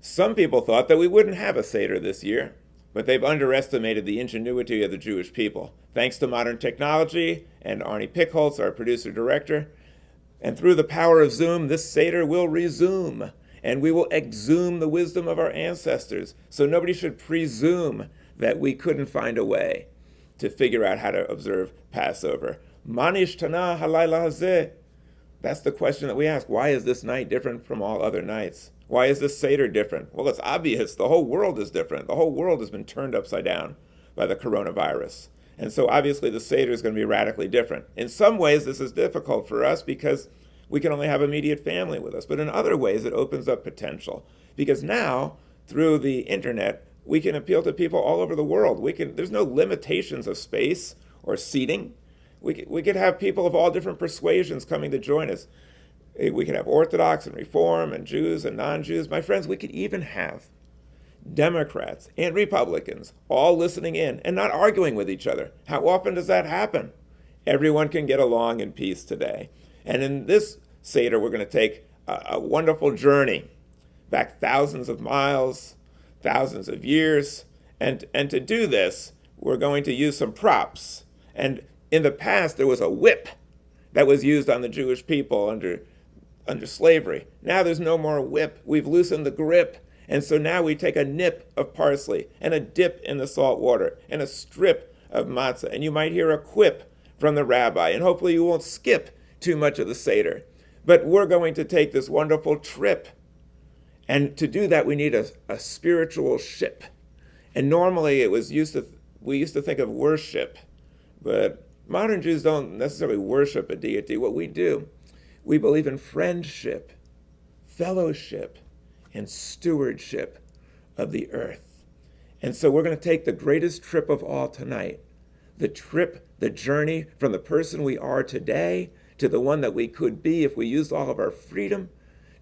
Some people thought that we wouldn't have a Seder this year, but they've underestimated the ingenuity of the Jewish people. Thanks to modern technology and Arnie Pickholz, our producer director, and through the power of Zoom, this Seder will resume, and we will exhume the wisdom of our ancestors. So nobody should presume that we couldn't find a way to figure out how to observe Passover. Manish Tana halayla hazeh. That's the question that we ask. Why is this night different from all other nights? Why is this Seder different? Well, it's obvious. The whole world is different. The whole world has been turned upside down by the coronavirus. And so obviously the Seder is going to be radically different. In some ways, this is difficult for us because we can only have immediate family with us. But in other ways, it opens up potential. Because now, through the internet, we can appeal to people all over the world. There's no limitations of space or seating. We could have people of all different persuasions coming to join us. We could have Orthodox and Reform and Jews and non-Jews. My friends, we could even have Democrats and Republicans all listening in and not arguing with each other. How often does that happen? Everyone can get along in peace today. And in this Seder, we're going to take a wonderful journey back thousands of miles, thousands of years. And to do this, we're going to use some props. And in the past, there was a whip that was used on the Jewish people under slavery. Now there's no more whip. We've loosened the grip. And so now we take a nip of parsley and a dip in the salt water and a strip of matzah. And you might hear a quip from the rabbi. And hopefully you won't skip too much of the Seder. But we're going to take this wonderful trip. And to do that, we need a spiritual ship. And normally we used to think of worship. But modern Jews don't necessarily worship a deity. What we do, we believe in friendship, fellowship, and stewardship of the earth. And so we're going to take the greatest trip of all tonight, the journey from the person we are today to the one that we could be if we used all of our freedom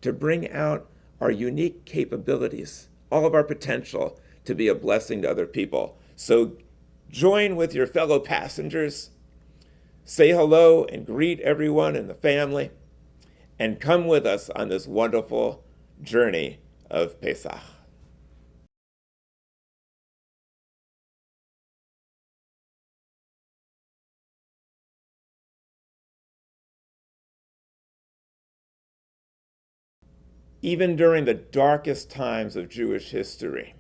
to bring out our unique capabilities, all of our potential to be a blessing to other people. So join with your fellow passengers, say hello and greet everyone in the family, and come with us on this wonderful journey of Pesach. Even during the darkest times of Jewish history,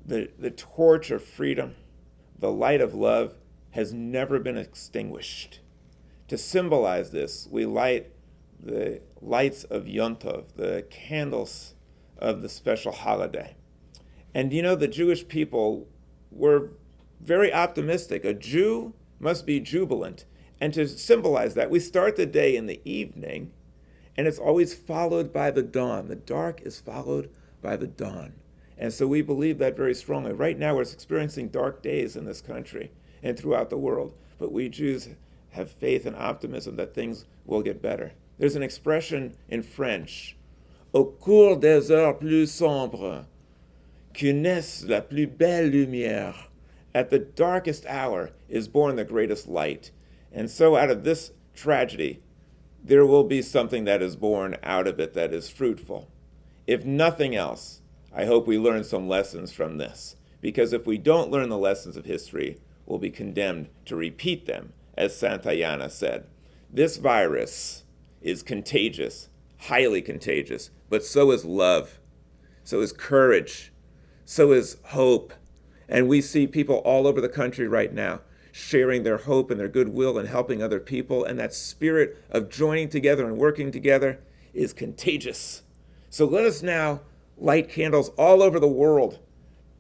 the torch of freedom, the light of love has never been extinguished. To symbolize this, we light the lights of Yom Tov, the candles of the special holiday. And the Jewish people were very optimistic. A Jew must be jubilant. And to symbolize that, we start the day in the evening, and it's always followed by the dawn. The dark is followed by the dawn. And so we believe that very strongly. Right now, we're experiencing dark days in this country and throughout the world. But we Jews have faith and optimism that things will get better. There's an expression in French, au cours des heures plus sombres, que naisse la plus belle lumière. At the darkest hour is born the greatest light. And so out of this tragedy, there will be something that is born out of it that is fruitful. If nothing else, I hope we learn some lessons from this. Because if we don't learn the lessons of history, we'll be condemned to repeat them, as Santayana said. This virus is contagious, highly contagious, but so is love, so is courage, so is hope. And we see people all over the country right now sharing their hope and their goodwill and helping other people. And that spirit of joining together and working together is contagious. So let us now light candles all over the world.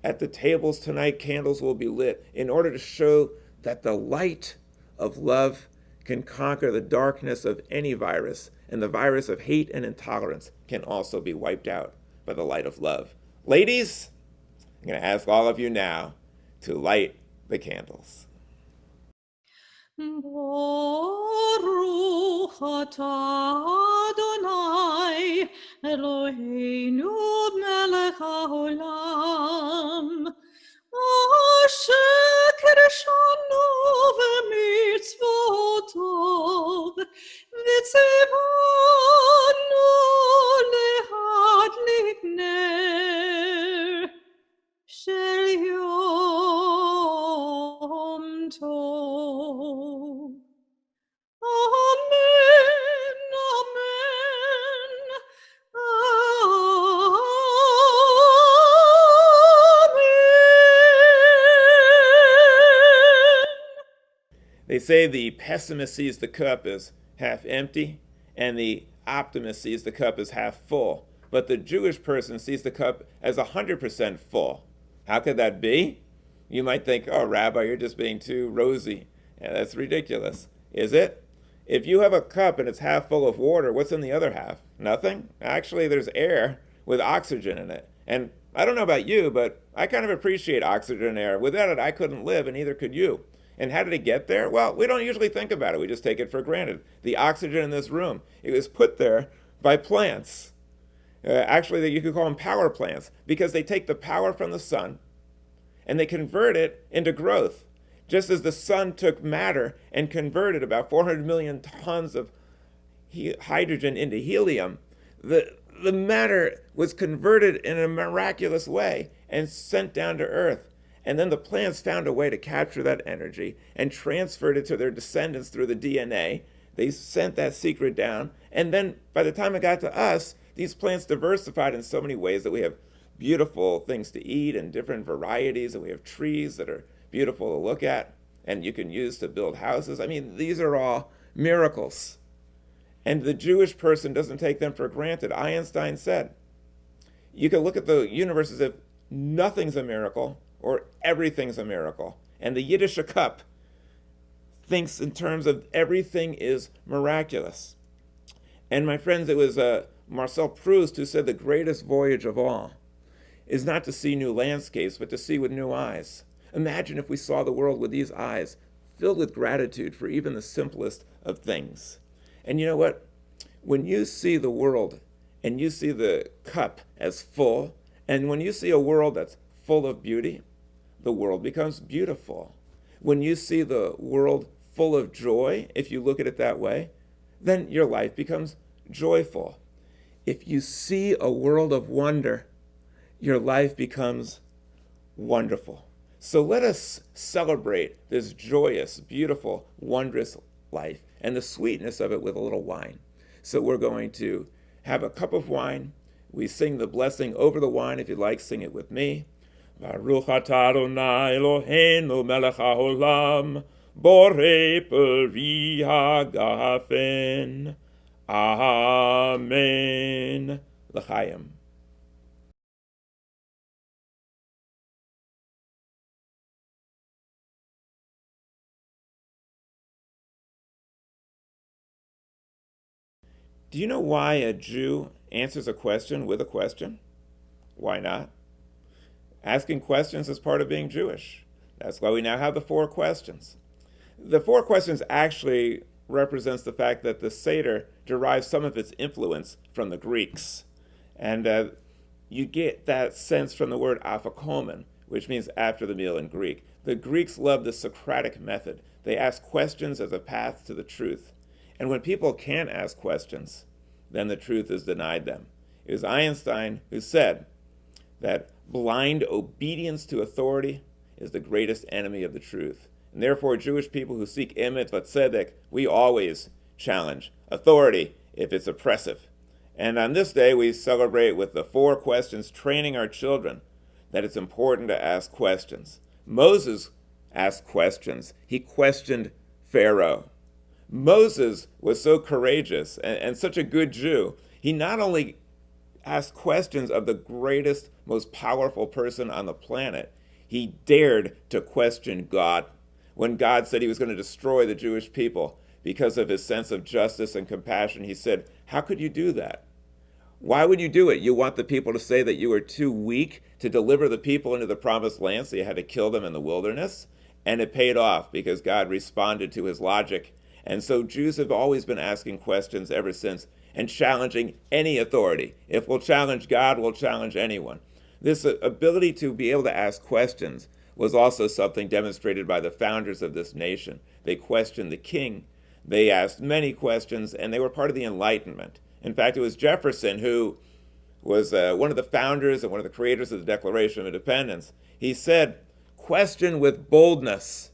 At the tables tonight, candles will be lit in order to show that the light of love can conquer the darkness of any virus, and the virus of hate and intolerance can also be wiped out by the light of love. Ladies, I'm going to ask all of you now to light the candles. Baruch atah Adonai Eloheinu melech haolam asher kirshanu v'mitzvotov v'tzivanu lehadlik They say the pessimist sees the cup as half empty, and the optimist sees the cup as half full. But the Jewish person sees the cup as 100% full. How could that be? You might think, oh, Rabbi, you're just being too rosy. Yeah, that's ridiculous. Is it? If you have a cup and it's half full of water, what's in the other half? Nothing? Actually, there's air with oxygen in it. And I don't know about you, but I kind of appreciate oxygen and air. Without it, I couldn't live, and neither could you. And how did it get there? Well, we don't usually think about it. We just take it for granted. The oxygen in this room, it was put there by plants. Actually, you could call them power plants, because they take the power from the sun and they convert it into growth. Just as the sun took matter and converted about 400 million tons of hydrogen into helium, the matter was converted in a miraculous way and sent down to Earth. And then the plants found a way to capture that energy and transferred it to their descendants through the DNA. They sent that secret down. And then by the time it got to us, these plants diversified in so many ways that we have beautiful things to eat and different varieties, and we have trees that are beautiful to look at and you can use to build houses. I mean, these are all miracles. And the Jewish person doesn't take them for granted. Einstein said, you can look at the universe as if nothing's a miracle or everything's a miracle. And the Yiddish cup thinks in terms of everything is miraculous. And my friends, it was Marcel Proust who said the greatest voyage of all is not to see new landscapes, but to see with new eyes. Imagine if we saw the world with these eyes, filled with gratitude for even the simplest of things. And you know what? When you see the world and you see the cup as full, and when you see a world that's full of beauty, the world becomes beautiful. When you see the world full of joy, if you look at it that way, then your life becomes joyful. If you see a world of wonder, your life becomes wonderful. So let us celebrate this joyous, beautiful, wondrous life and the sweetness of it with a little wine. So we're going to have a cup of wine. We sing the blessing over the wine. If you'd like, sing it with me. Baruch atah Adonai Eloheinu melech haolam, borei peri hagafen. Amen. L'chaim. Do you know why a Jew answers a question with a question? Why not? Asking questions is part of being Jewish. That's why we now have the 4 questions. The 4 questions actually represents the fact that the Seder derives some of its influence from the Greeks. And you get that sense from the word aphokomen, which means after the meal in Greek. The Greeks loved the Socratic method. They asked questions as a path to the truth. And when people can't ask questions, then the truth is denied them. It was Einstein who said that blind obedience to authority is the greatest enemy of the truth. And therefore, Jewish people who seek emet v'tzedek, we always challenge authority if it's oppressive. And on this day, we celebrate with the 4 questions, training our children that it's important to ask questions. Moses asked questions. He questioned Pharaoh. Moses was so courageous and such a good Jew. He not only asked questions of the greatest, most powerful person on the planet, he dared to question God. When God said he was going to destroy the Jewish people because of his sense of justice and compassion, he said, how could you do that? Why would you do it? You want the people to say that you were too weak to deliver the people into the promised land, so you had to kill them in the wilderness? And it paid off because God responded to his logic. And so Jews have always been asking questions ever since and challenging any authority. If we'll challenge God, we'll challenge anyone. This ability to be able to ask questions was also something demonstrated by the founders of this nation. They questioned the king. They asked many questions, and they were part of the Enlightenment. In fact, it was Jefferson who was one of the founders and one of the creators of the Declaration of Independence. He said, question with boldness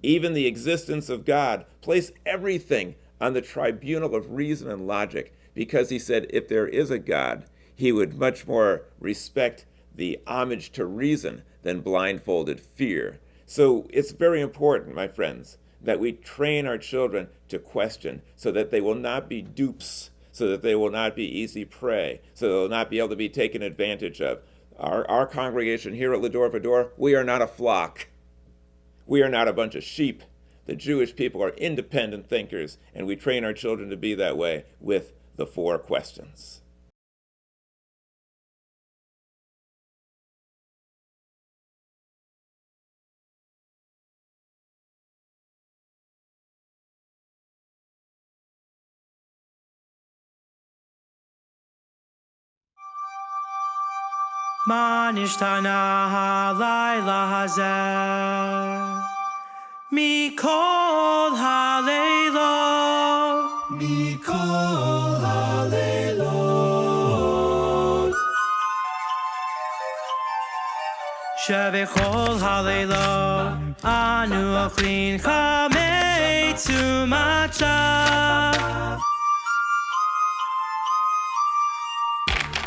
even the existence of God. Place everything on the tribunal of reason and logic, because he said if there is a God, he would much more respect the homage to reason than blindfolded fear. So it's very important, my friends, that we train our children to question so that they will not be dupes, so that they will not be easy prey, so they will not be able to be taken advantage of. Our congregation here at Lador Vador, we are not a flock. We are not a bunch of sheep. The Jewish people are independent thinkers, and we train our children to be that way with the 4 questions. מה נשתנה הלילה הזה מכל הלילות, מכל הלילות, שבכל הלילות אנו אוכלים חמץ ומצה.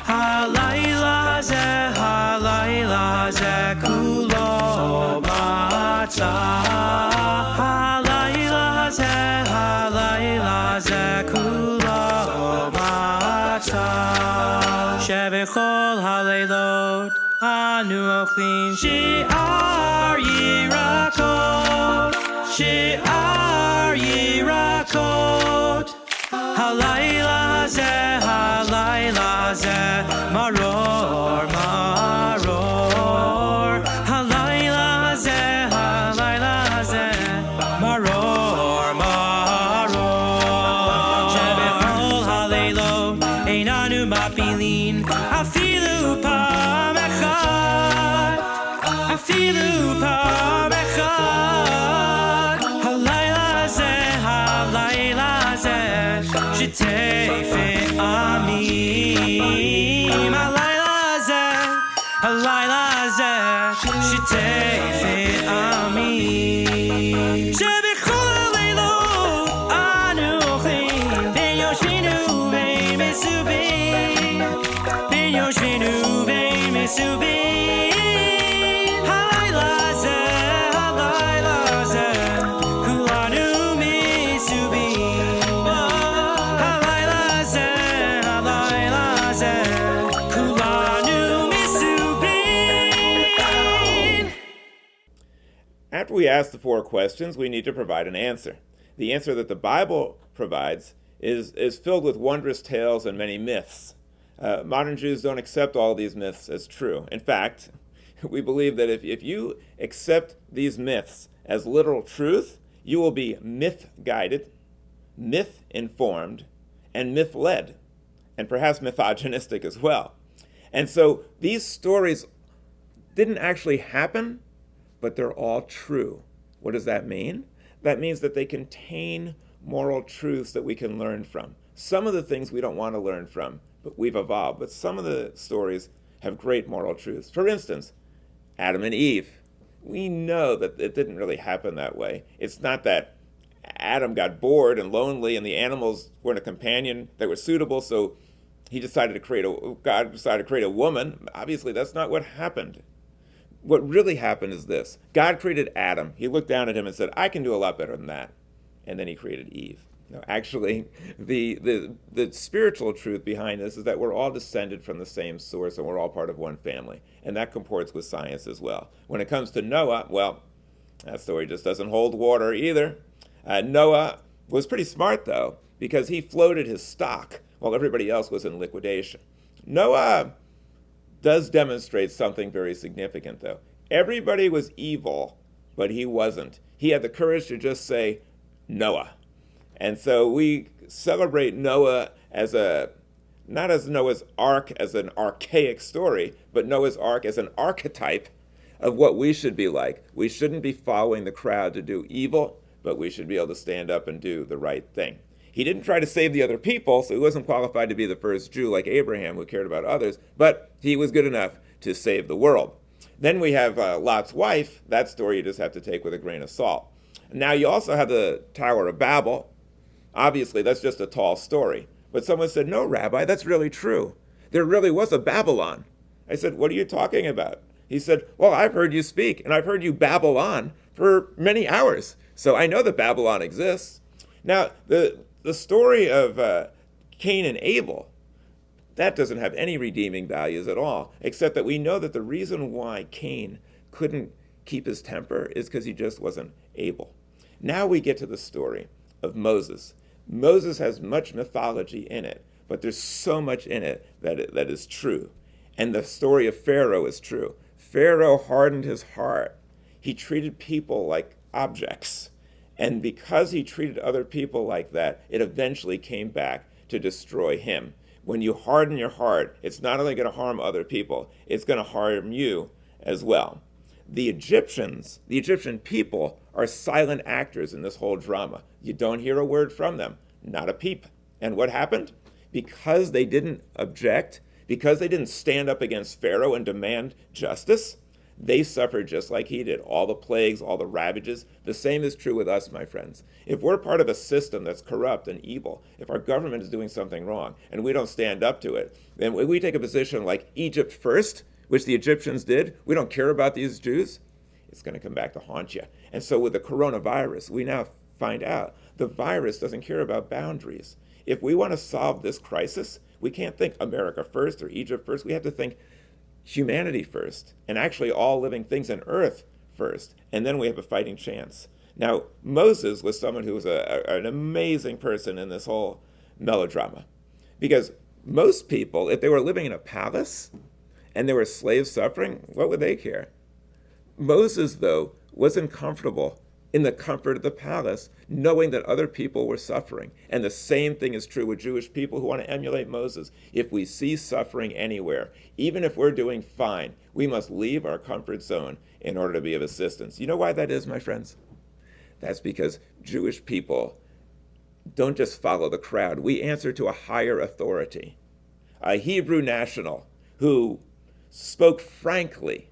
הלילה זה כולו מצה. הלילה זה כולו מצה. שבכל הלילות אנו אוכלים שאר ירקות, שאר ירקות. הלילה זה מרור, מרור. הלילה זה מרור, מרור. שבכל הלילות אין אנו מפילים אפילו פעם אחת, אפילו פעם אחת. הלילה זה שתפת עמים. הלילה זה שתפת עמים. שבכל הלילות אנו אוכלים בין יושבינו ובין מסובים, בין יושבינו ובין מסובים. הלילה זה כולנו מסובים. הלילה זה כולנו מסובים. After we ask the 4 questions, we need to provide an answer. The answer that the Bible provides is filled with wondrous tales and many myths. Modern Jews don't accept all these myths as true. In fact, we believe that if you accept these myths as literal truth, you will be myth-guided, myth-informed, and myth-led, and perhaps misogynistic as well. And so these stories didn't actually happen, but they're all true. What does that mean? That means that they contain moral truths that we can learn from. Some of the things we don't want to learn from, but we've evolved. But some of the stories have great moral truths. For instance, Adam and Eve. We know that it didn't really happen that way. It's not that Adam got bored and lonely and the animals weren't a companion that was suitable, so God decided to create a woman. Obviously, that's not what happened. What really happened is this. God created Adam. He looked down at him and said, I can do a lot better than that. And then he created Eve. No, actually, the spiritual truth behind this is that we're all descended from the same source and we're all part of one family. And that comports with science as well. When it comes to Noah, well, that story just doesn't hold water either. Noah was pretty smart, though, because he floated his stock while everybody else was in liquidation. Noah does demonstrate something very significant, though. Everybody was evil, but he wasn't. He had the courage to just say, Noah. And so we celebrate Noah as not as Noah's Ark as an archaic story, but Noah's Ark as an archetype of what we should be like. We shouldn't be following the crowd to do evil, but we should be able to stand up and do the right thing. He didn't try to save the other people, so he wasn't qualified to be the first Jew like Abraham, who cared about others, but he was good enough to save the world. Then we have Lot's wife. That story you just have to take with a grain of salt. Now you also have the Tower of Babel. Obviously, that's just a tall story. But someone said, no, Rabbi, that's really true. There really was a Babylon. I said, what are you talking about? He said, well, I've heard you speak, and I've heard you babble on for many hours. So I know that Babylon exists. Now, the story of Cain and Abel, that doesn't have any redeeming values at all, except that we know that the reason why Cain couldn't keep his temper is because he just wasn't able. Now we get to the story of Moses. Moses has much mythology in it, but there's so much in it that is true. And the story of Pharaoh is true. Pharaoh hardened his heart. He treated people like objects. And because he treated other people like that, it eventually came back to destroy him. When you harden your heart, it's not only going to harm other people, it's going to harm you as well. The Egyptian people are silent actors in this whole drama. You don't hear a word from them, not a peep. And what happened? Because they didn't object, because they didn't stand up against Pharaoh and demand justice, they suffered just like he did. All the plagues, all the ravages. The same is true with us, my friends. If we're part of a system that's corrupt and evil, if our government is doing something wrong and we don't stand up to it, then we take a position like Egypt first, which the Egyptians did. We don't care about these Jews. It's going to come back to haunt you. And so with the coronavirus, we now find out the virus doesn't care about boundaries. If we want to solve this crisis, we can't think America first or Egypt first. We have to think humanity first, and actually all living things on earth first, and then we have a fighting chance. Now, Moses was someone who was an amazing person in this whole melodrama, because most people, if they were living in a palace and there were slaves suffering, what would they care? Moses, though, wasn't comfortable in the comfort of the palace, knowing that other people were suffering. And the same thing is true with Jewish people who want to emulate Moses. If we see suffering anywhere, even if we're doing fine, we must leave our comfort zone in order to be of assistance. You know why that is, my friends? That's because Jewish people don't just follow the crowd. We answer to a higher authority, a Hebrew national who spoke frankly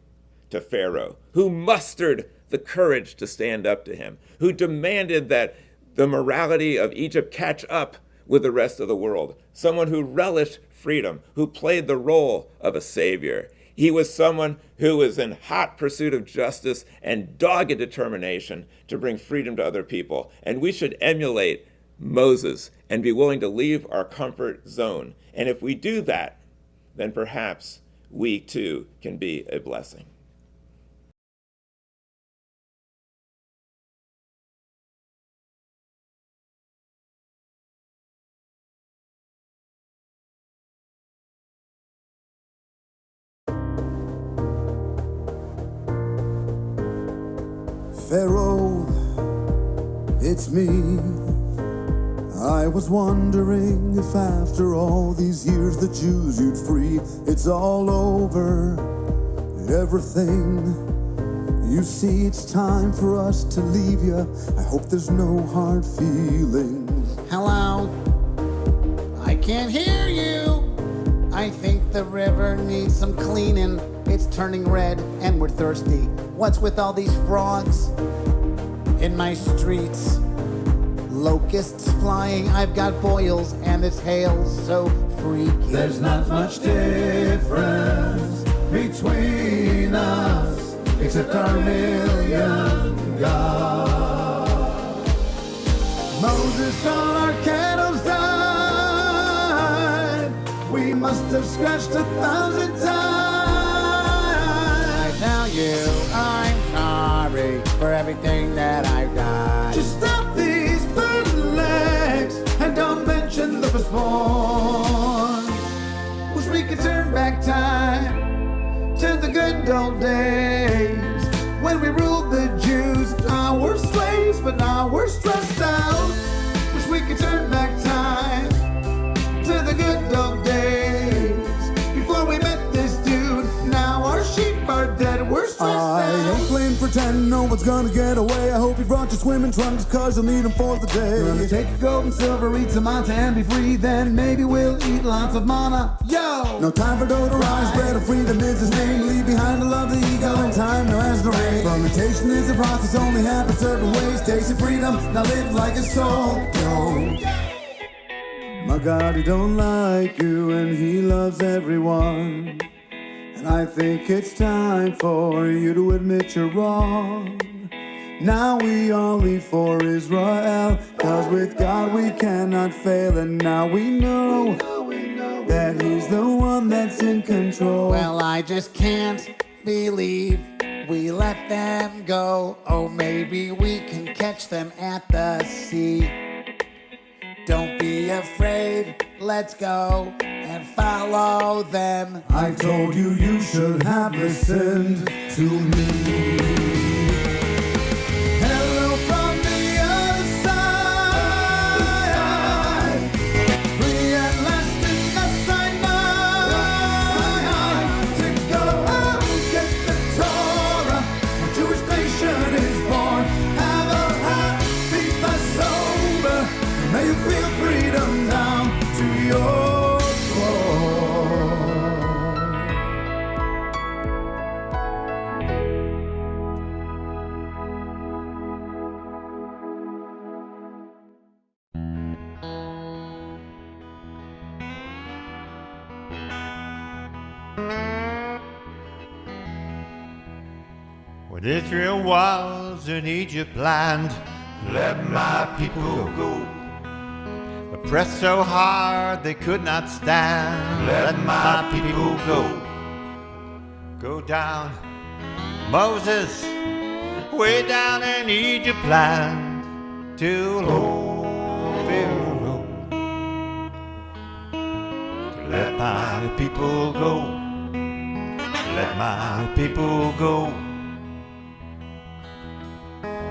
to Pharaoh, who mustered the courage to stand up to him, who demanded that the morality of Egypt catch up with the rest of the world, someone who relished freedom, who played the role of a savior. He was someone who was in hot pursuit of justice and dogged determination to bring freedom to other people. And we should emulate Moses and be willing to leave our comfort zone. And if we do that, then perhaps we too can be a blessing. Pharaoh, it's me. I was wondering if after all these years the Jews you'd free. It's all over, everything. You see, it's time for us to leave you. I hope there's no hard feelings. Hello? I can't hear you. I think the river needs some cleaning. It's turning red and we're thirsty. What's with all these frogs in my streets? Locusts flying, I've got boils, and this hail's so freaky. There's not much difference between us, except our million gods. Moses, all our kettles died. We must have scratched 1,000 times. I tell you, I'm sorry for everything that I've done. Just stop these bootlegs and don't mention the firstborn. Wish we could turn back time to the good old days when we ruled the Jews. Now we're slaves, but now we're stressed out. Wish we could turn back time to the good old days before we met this dude. Now our sheep are dead, we're stressed out. I ain't playing pretend, no one's gonna get away. I hope you brought your swimming trunks, cause you'll need them for the day. Gonna take your gold and silver, eat some manta and be free. Then maybe we'll eat lots of manna. Yo! No time for dough to rise, bread of freedom is his name. Leave behind the love, the ego, and time no has no rain. Fermentation is a process, only happens certain ways. Taste your freedom, now live like a soul. Yo! My God, he don't like you and he loves everyone. And I think it's time for you to admit you're wrong. Now we all live for Israel, 'cause with God we cannot fail. And now we know that He's the one that's in control. Well, I just can't believe we let them go. Oh, maybe we can catch them at the sea. Don't be afraid, let's go and follow them. I told you you should have listened to me. Hello from the other side. Free at last in the Sinai. To go out and get the Torah. A Jewish nation is born. Have a happy Passover. May you feel freedom down to your core. When Israel was in Egypt land, let my people go. Oppressed so hard they could not stand, let my people go. Go down, Moses, way down in Egypt land, to Lord Pharaoh. Let my people go, let my people go.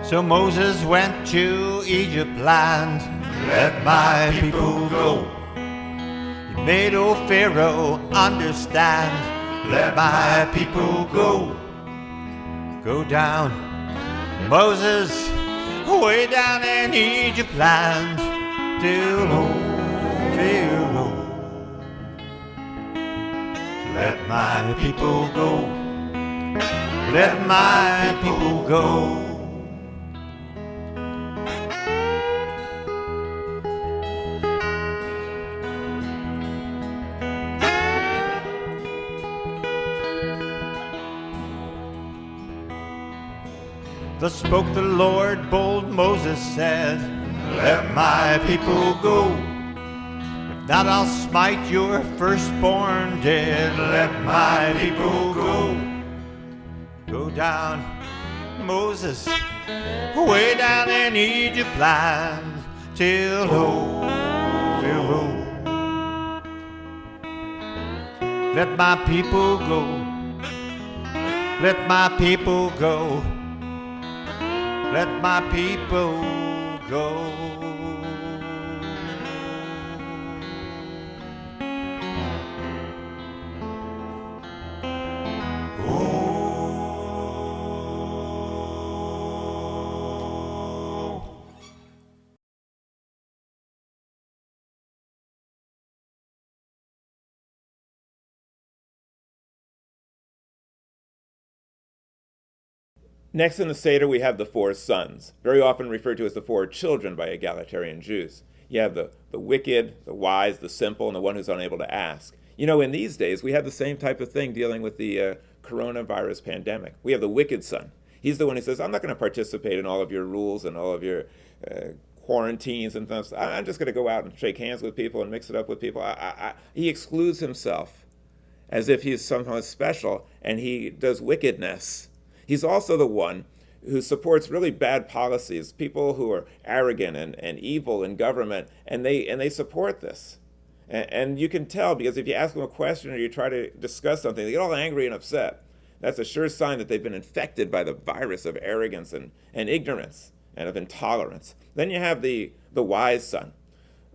So Moses went to Egypt land, let my people go. He made old Pharaoh understand, let my people go. Go down, Moses, way down in Egypt land, to old Pharaoh. Let my people go, let my people go. Thus spoke the Lord, bold Moses said, let my people go. If not, I'll smite your firstborn dead. Let my people go. Go down, Moses, way down in Egypt land, till old Pharaoh. Let my people go. Let my people go. Let my people go. Next in the Seder, we have the four sons, very often referred to as the four children by egalitarian Jews. You have the wicked, the wise, the simple, and the one who's unable to ask. You know, in these days, we have the same type of thing dealing with the coronavirus pandemic. We have the wicked son. He's the one who says, I'm not going to participate in all of your rules and all of your quarantines and things. I'm just going to go out and shake hands with people and mix it up with people. He excludes himself as if he's somehow special, and he does wickedness. He's also the one who supports really bad policies, people who are arrogant and evil in government, and they support this. And you can tell, because if you ask them a question or you try to discuss something, they get all angry and upset. That's a sure sign that they've been infected by the virus of arrogance and ignorance and of intolerance. Then you have the wise son.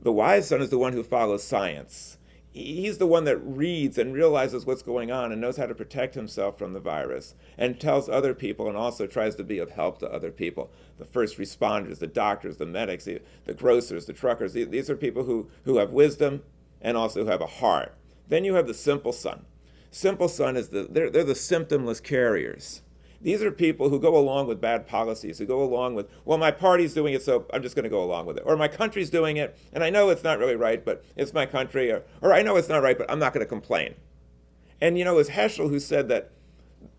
The wise son is the one who follows science. He's the one that reads and realizes what's going on and knows how to protect himself from the virus and tells other people and also tries to be of help to other people. The first responders, the doctors, the medics, the grocers, the truckers, these are people who have wisdom and also who have a heart. Then you have the simple son. Simple son is they're the symptomless carriers. These are people who go along with bad policies, who go along with, well, my party's doing it, so I'm just going to go along with it. Or my country's doing it, and I know it's not really right, but it's my country. Or I know it's not right, but I'm not going to complain. And, you know, it was Heschel who said that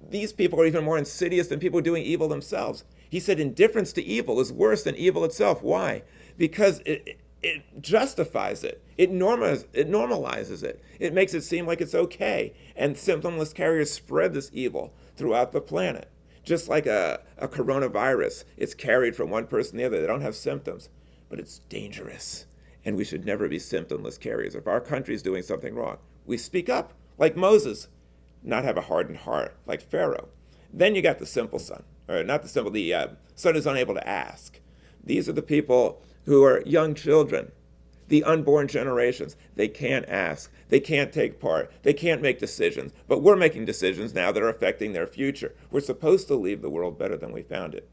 these people are even more insidious than people doing evil themselves. He said indifference to evil is worse than evil itself. Why? Because it justifies it. It normalizes it. It makes it seem like it's okay. And symptomless carriers spread this evil throughout the planet. Just like a coronavirus, it's carried from one person to the other. They don't have symptoms, but it's dangerous. And we should never be symptomless carriers. If our country is doing something wrong, we speak up, like Moses, not have a hardened heart, like Pharaoh. Then you got the simple son, or not the simple, the son who's unable to ask. These are the people who are young children, the unborn generations. They can't ask. They can't take part. They can't make decisions. But we're making decisions now that are affecting their future. We're supposed to leave the world better than we found it,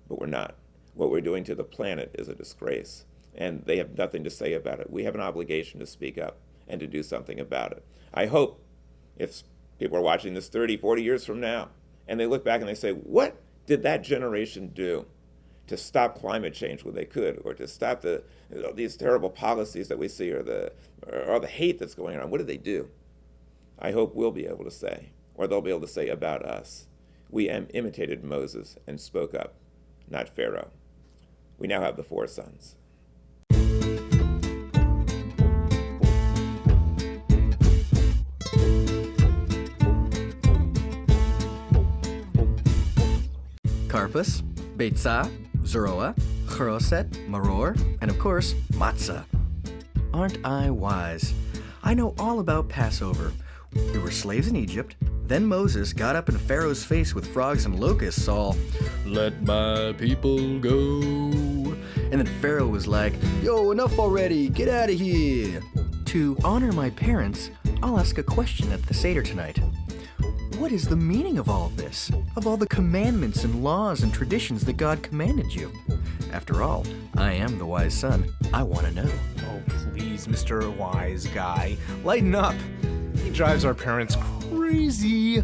but we're not. What we're doing to the planet is a disgrace, and they have nothing to say about it. We have an obligation to speak up and to do something about it. I hope if people are watching this 30, 40 years from now, and they look back and they say, what did that generation do to stop climate change when they could, or to stop these terrible policies that we see, or the hate that's going on? What did they do? I hope we'll be able to say, or they'll be able to say about us, we imitated Moses and spoke up, not Pharaoh. We now have the 4 sons. Karpus, Beitzah, Zeroah, Cheroset, Maror, and of course, Matzah. Aren't I wise? I know all about Passover. We were slaves in Egypt. Then Moses got up in Pharaoh's face with frogs and locusts all, "Let my people go." And then Pharaoh was like, "Yo, enough already, get out of here." To honor my parents, I'll ask a question at the Seder tonight. What is the meaning of all this? Of all the commandments and laws and traditions that God commanded you? After all, I am the wise son. I want to know. Oh, please, Mr. Wise Guy. Lighten up. He drives our parents crazy.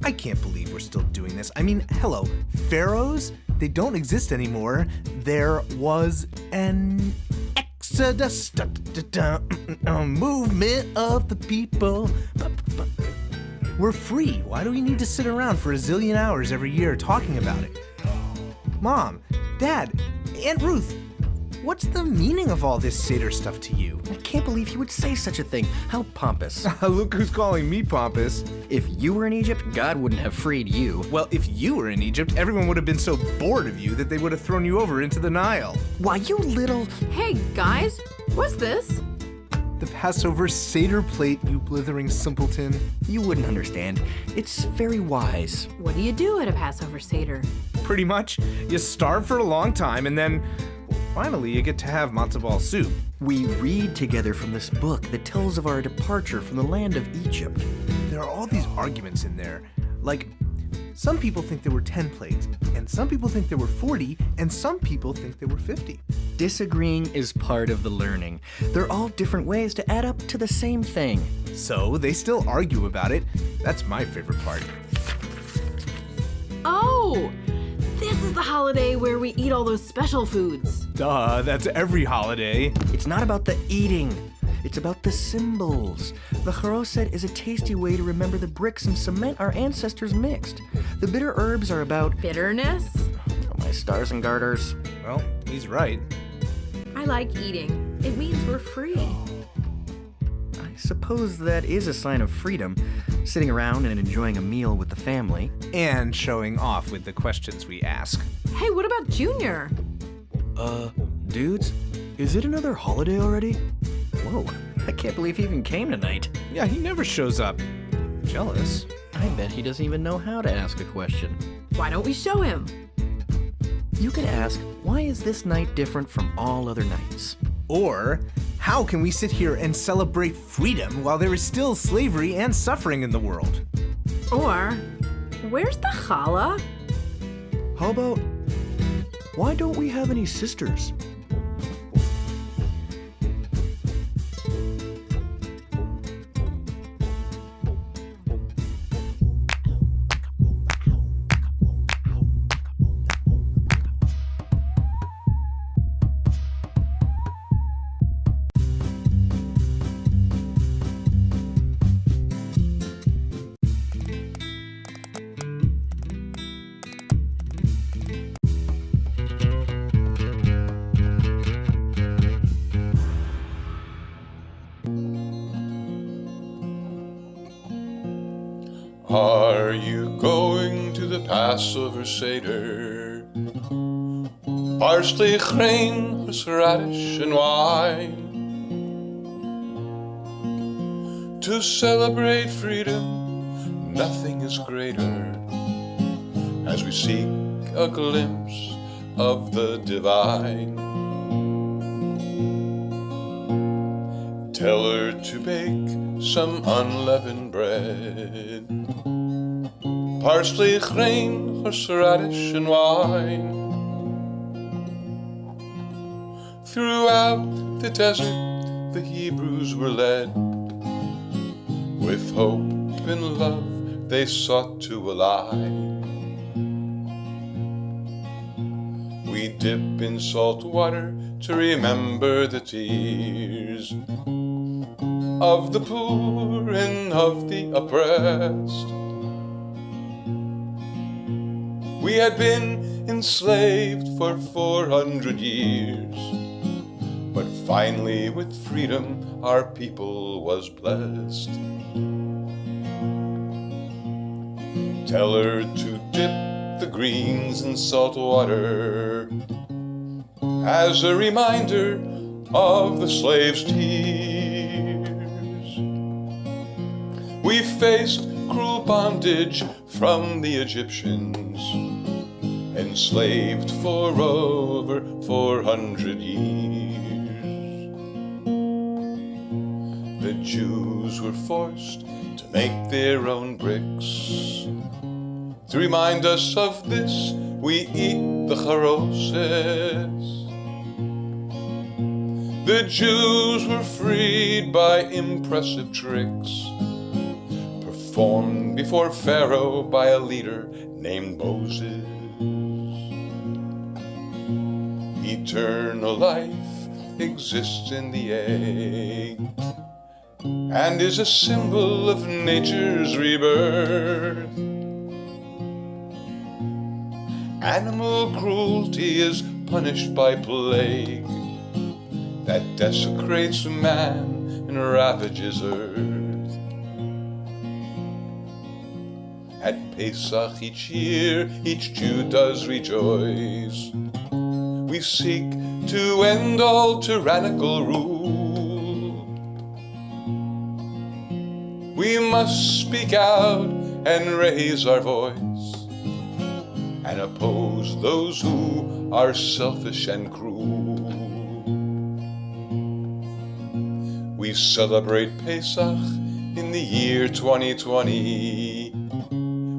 I can't believe we're still doing this. I mean, hello, pharaohs? They don't exist anymore. There was an exodus, movement of the people. We're free. Why do we need to sit around for a zillion hours every year talking about it? Mom, Dad, Aunt Ruth, what's the meaning of all this Seder stuff to you? I can't believe he would say such a thing. How pompous. Look who's calling me pompous. If you were in Egypt, God wouldn't have freed you. Well, if you were in Egypt, everyone would have been so bored of you that they would have thrown you over into the Nile. Why, you little... Hey, guys, what's this? The Passover Seder plate, you blithering simpleton. You wouldn't understand. It's very wise. What do you do at a Passover Seder? Pretty much, you starve for a long time and then, finally, you get to have matzo ball soup. We read together from this book that tells of our departure from the land of Egypt. There are all these arguments in there. Like, some people think there were 10 plagues, and some people think there were 40, and some people think there were 50. Disagreeing is part of the learning. They're all different ways to add up to the same thing. So they still argue about it. That's my favorite part. Oh, this is the holiday where we eat all those special foods. Duh, that's every holiday. It's not about the eating. It's about the symbols. The Cheroset is a tasty way to remember the bricks and cement our ancestors mixed. The bitter herbs are about... Bitterness? Oh, my stars and garters. Well, he's right. I like eating. It means we're free. I suppose that is a sign of freedom, sitting around and enjoying a meal with the family. And showing off with the questions we ask. Hey, what about Junior? Dudes, is it another holiday already? Whoa, I can't believe he even came tonight. Yeah, he never shows up. Jealous. I bet he doesn't even know how to ask a question. Why don't we show him? You could ask, why is this night different from all other nights? Or, how can we sit here and celebrate freedom while there is still slavery and suffering in the world? Or, where's the challah? How about, why don't we have any sisters? Are you going to the Passover Seder? Parsley, grain, horseradish, and wine. To celebrate freedom, nothing is greater, as we seek a glimpse of the divine. Tell her to bake some unleavened bread, parsley, grain, horseradish, and wine. Throughout the desert, the Hebrews were led. With hope and love, they sought to align. We dip in salt water to remember the tears of the poor and of the oppressed. We had been enslaved for 400 years, but finally with freedom our people was blessed. Tell her to dip the greens in salt water as a reminder of the slave's tears. We faced cruel bondage from the Egyptians, enslaved for over 400 years. The Jews were forced to make their own bricks. To remind us of this, we eat the charoses. The Jews were freed by impressive tricks, performed before Pharaoh by a leader named Moses. Eternal life exists in the egg and is a symbol of nature's rebirth. Animal cruelty is punished by plague that desecrates man and ravages earth. At Pesach each year, each Jew does rejoice. We seek to end all tyrannical rule. We must speak out and raise our voice and oppose those who are selfish and cruel. We celebrate Pesach in the year 2020,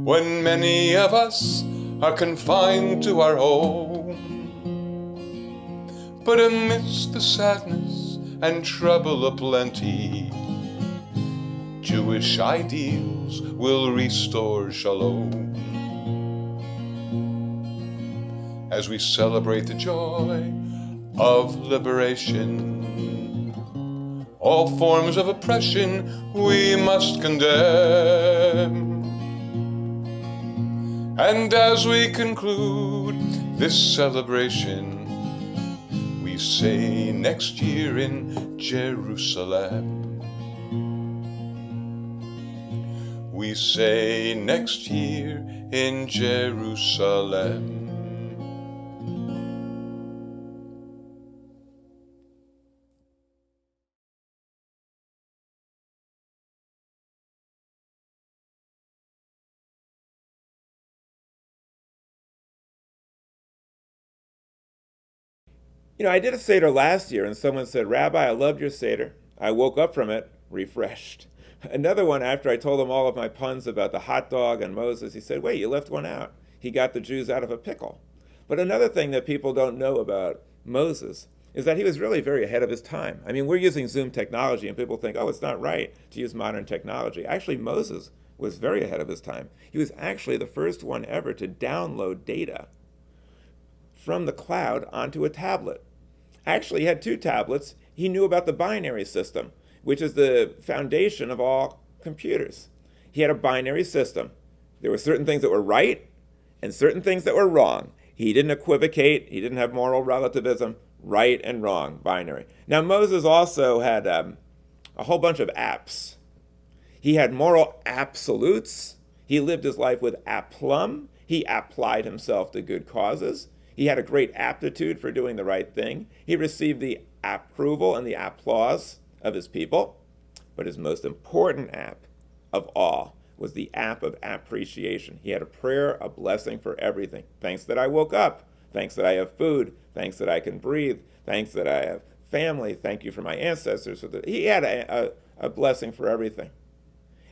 when many of us are confined to our home. But amidst the sadness and trouble aplenty, Jewish ideals will restore shalom. As we celebrate the joy of liberation, all forms of oppression we must condemn. And as we conclude this celebration, we say next year in Jerusalem. We say next year in Jerusalem. You know, I did a Seder last year, and someone said, Rabbi, I loved your Seder. I woke up from it refreshed. Another one, after I told him all of my puns about the hot dog and Moses, he said, wait, you left one out. He got the Jews out of a pickle. But another thing that people don't know about Moses is that he was really very ahead of his time. I mean, we're using Zoom technology, and people think, oh, it's not right to use modern technology. Actually, Moses was very ahead of his time. He was actually the first one ever to download data from the cloud onto a tablet. Actually, he had two tablets. He knew about the binary system, which is the foundation of all computers. He had a binary system. There were certain things that were right and certain things that were wrong. He didn't equivocate. He didn't have moral relativism. Right and wrong, binary. Now, Moses also had a whole bunch of apps. He had moral absolutes. He lived his life with aplomb. He applied himself to good causes. He had a great aptitude for doing the right thing. He received the approval and the applause of his people. But his most important app of all was the app of appreciation. He had a prayer, a blessing for everything. Thanks that I woke up. Thanks that I have food. Thanks that I can breathe. Thanks that I have family. Thank you for my ancestors. He had a blessing for everything.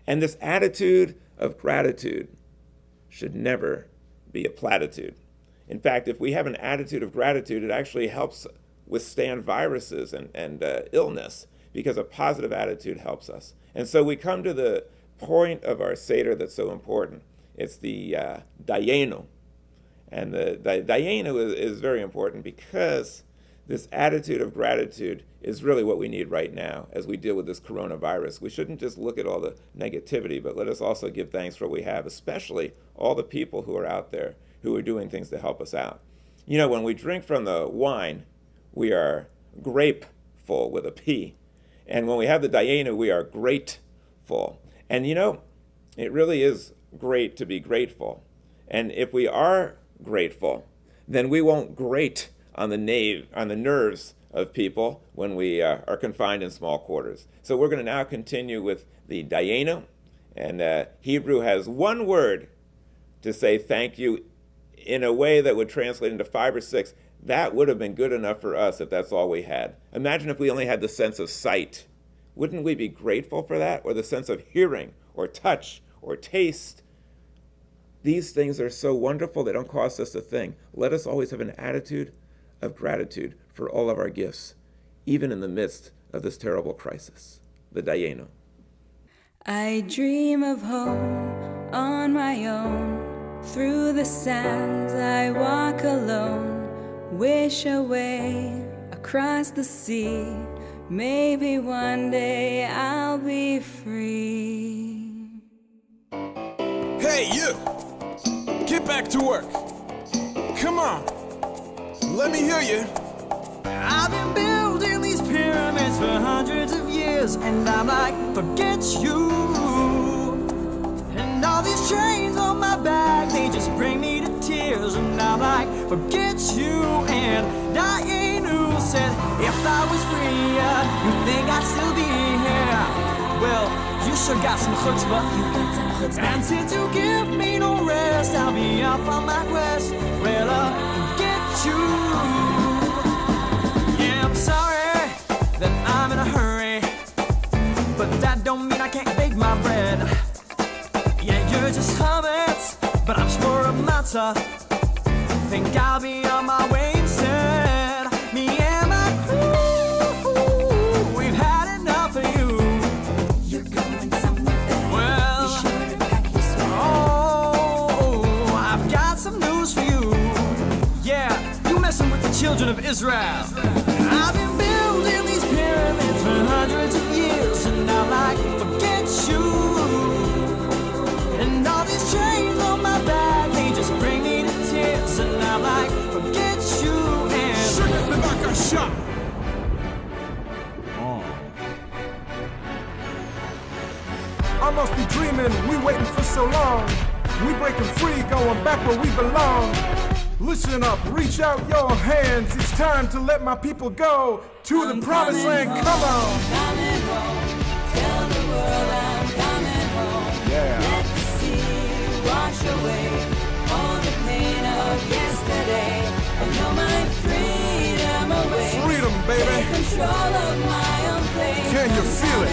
And this attitude of gratitude should never be a platitude. In fact, if we have an attitude of gratitude, it actually helps withstand viruses and illness, because a positive attitude helps us. And so we come to the point of our Seder that's so important. It's the Dayenu. And the Dayenu is very important because this attitude of gratitude is really what we need right now as we deal with this coronavirus. We shouldn't just look at all the negativity, but let us also give thanks for what we have, especially all the people who are out there who are doing things to help us out. You know, when we drink from the wine, we are grapeful with a P. And when we have the Dayenu, we are grateful. And you know, it really is great to be grateful. And if we are grateful, then we won't grate on the nerves of people when we are confined in small quarters. So we're going to now continue with the Dayenu. And Hebrew has one word to say thank you in a way that would translate into 5 or 6. That would have been good enough for us if that's all we had. Imagine if we only had the sense of sight. Wouldn't we be grateful for that? Or the sense of hearing, or touch, or taste? These things are so wonderful, they don't cost us a thing. Let us always have an attitude of gratitude for all of our gifts, even in the midst of this terrible crisis. The Dayenu. I dream of home on my own. Through the sands I walk alone. Wish away across the sea. Maybe one day I'll be free. Hey, you! Get back to work. Come on. Let me hear you. I've been building these pyramids for hundreds of years, and I'm like, forget you. And all these chains on my back, they just bring me to tears, and I'm like, forget you. And Dayenu said, if I was free, you think I'd still be here? Well, you sure got some chutzpah. And since you give me no rest, I'll be off on my quest. Well, forget you. Yeah, I'm sorry that I'm in a hurry, but that don't mean I can't bake my bread. Yeah, you're just hummus, but I'm sure a matzah. Think I'll be on my way instead. Me and my crew, we've had enough of you. You're going somewhere better. Well, Be sure to pack your sweater. oh, I've got some news for you. Yeah, you messing with the children of Israel. I've been building these pyramids for hundreds of years, and I'm like, forget you. And all these chains on my back, they just bring me to tears, and I'm like, forget you. And Sugar me back a shot. I must be dreaming, we waiting for so long. We breaking free, going back where we belong. Listen up, reach out your hands. It's time to let my people go to the promised land. Come on. Coming home, tell the world I'm coming home. Yeah. Let the sea wash away all the pain of yesterday. I know my freedom awaits. Freedom, baby. Take control of my own fate. Can you feel it?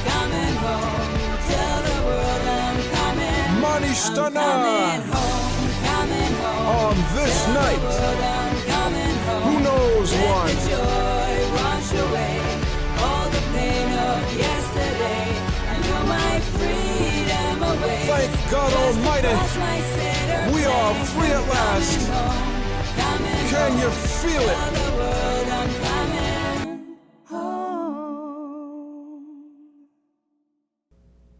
Coming home, tell the world I'm coming. Money I'm Stunner. coming home, On this tell the night, world I'm coming home. who knows Let one? the joy wash away all the pain of yesterday. I know my freedom awaits. Thank God Almighty, we are free at last. Can you feel it? Tell the world I'm coming home.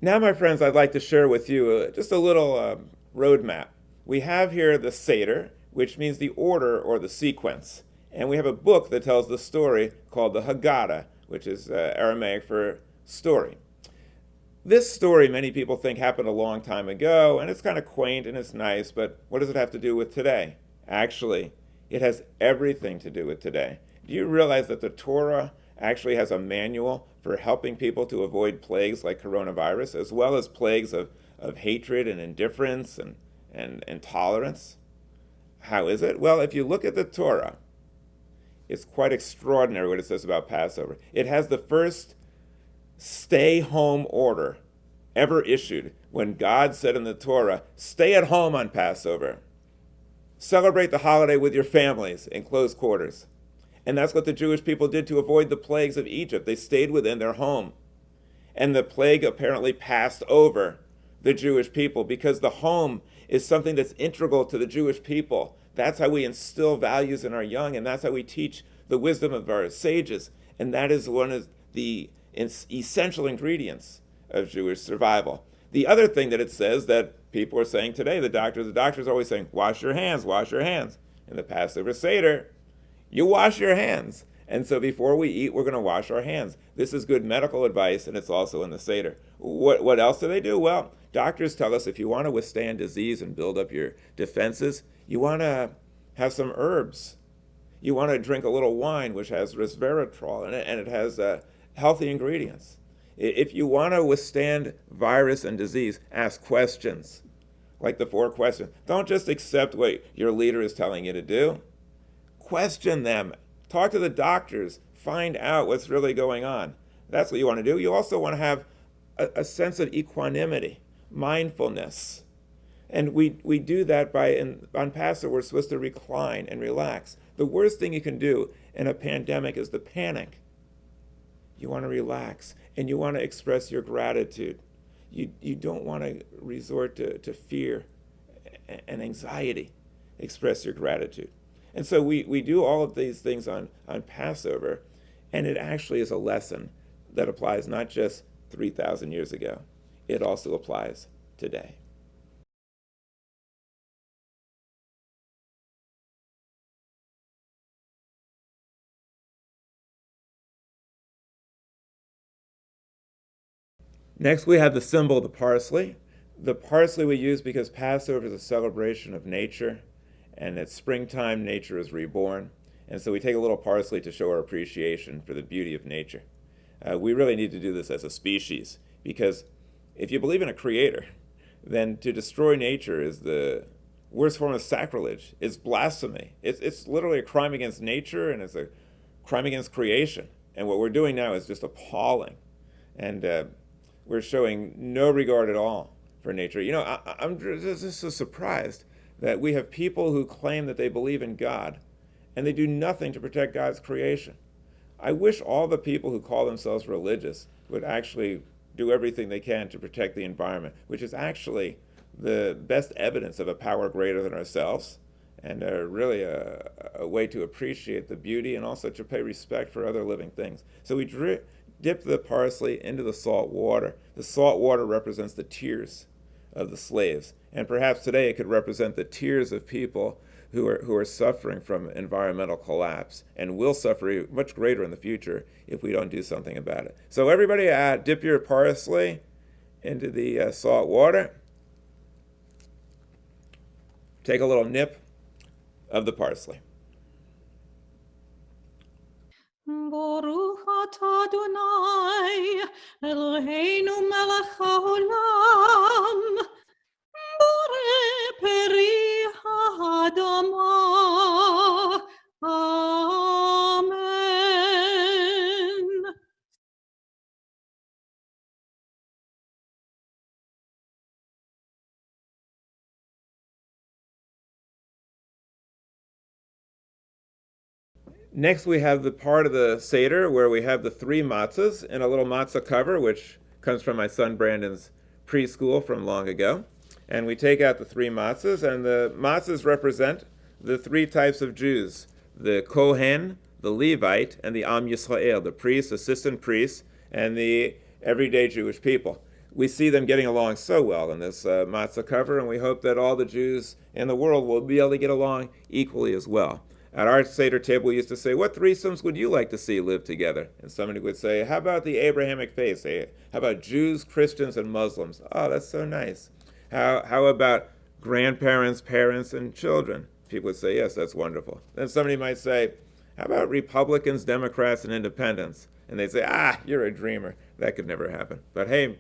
Now, my friends, I'd like to share with you just a little roadmap. We have here the Seder, which means the order or the sequence. And we have a book that tells the story called the Haggadah, which is Aramaic for story. This story, many people think, happened a long time ago, and it's kind of quaint and it's nice, but what does it have to do with today? Actually, it has everything to do with today. Do you realize that the Torah actually has a manual for helping people to avoid plagues like coronavirus, as well as plagues of hatred and indifference and intolerance? How is it? Well, if you look at the Torah, it's quite extraordinary what it says about Passover. It has the first stay-home order ever issued when God said in the Torah, stay at home on Passover. Celebrate the holiday with your families in close quarters. And that's what the Jewish people did to avoid the plagues of Egypt. They stayed within their home. And the plague apparently passed over the Jewish people because the home is something that's integral to the Jewish people. That's how we instill values in our young, and that's how we teach the wisdom of our sages. And that is one of the essential ingredients of Jewish survival. The other thing that it says that people are saying today, the doctors are always saying, wash your hands, wash your hands. In the Passover Seder, you wash your hands. And so before we eat, we're going to wash our hands. This is good medical advice, and it's also in the Seder. What else do they do? Well, doctors tell us if you want to withstand disease and build up your defenses, you want to have some herbs. You want to drink a little wine, which has resveratrol, and it has healthy ingredients. If you want to withstand virus and disease, ask questions, like the 4 questions. Don't just accept what your leader is telling you to do. Question them. Talk to the doctors. Find out what's really going on. That's what you want to do. You also want to have a sense of equanimity, mindfulness. And we do that on Passover, we're supposed to recline and relax. The worst thing you can do in a pandemic is to panic. You want to relax, and you want to express your gratitude. You don't want to resort to fear and anxiety. Express your gratitude. And so we do all of these things on Passover, and it actually is a lesson that applies not just 3,000 years ago. It also applies today. Next, we have the symbol, the parsley. The parsley we use because Passover is a celebration of nature, and at springtime, nature is reborn. And so we take a little parsley to show our appreciation for the beauty of nature. We really need to do this as a species, because if you believe in a creator, then to destroy nature is the worst form of sacrilege. It's blasphemy. It's literally a crime against nature, and it's a crime against creation. And what we're doing now is just appalling. And we're showing no regard at all for nature. You know, I'm just so surprised that we have people who claim that they believe in God, and they do nothing to protect God's creation. I wish all the people who call themselves religious would actually do everything they can to protect the environment, which is actually the best evidence of a power greater than ourselves, and really a way to appreciate the beauty and also to pay respect for other living things. So we dip the parsley into the salt water. The salt water represents the tears of the slaves, and perhaps today it could represent the tears of people who are suffering from environmental collapse and will suffer much greater in the future if we don't do something about it. So everybody dip your parsley into the salt water. Take a little nip of the parsley. Baruch atah Adonai, Eloheinu melech haolam, borei peri ha'adama. Amen. Next, we have the part of the Seder where we have the 3 matzahs in a little matzah cover, which comes from my son Brandon's preschool from long ago. And we take out the 3 matzahs, and the matzahs represent the 3 types of Jews: the Kohen, the Levite, and the Am Yisrael, the priests, assistant priests, and the everyday Jewish people. We see them getting along so well in this matzah cover, and we hope that all the Jews in the world will be able to get along equally as well. At our Seder table, we used to say, what threesomes would you like to see live together? And somebody would say, how about the Abrahamic faith? How about Jews, Christians, and Muslims? Oh, that's so nice. How about grandparents, parents, and children? People would say, yes, that's wonderful. Then somebody might say, how about Republicans, Democrats, and independents? And they'd say, you're a dreamer. That could never happen. But hey,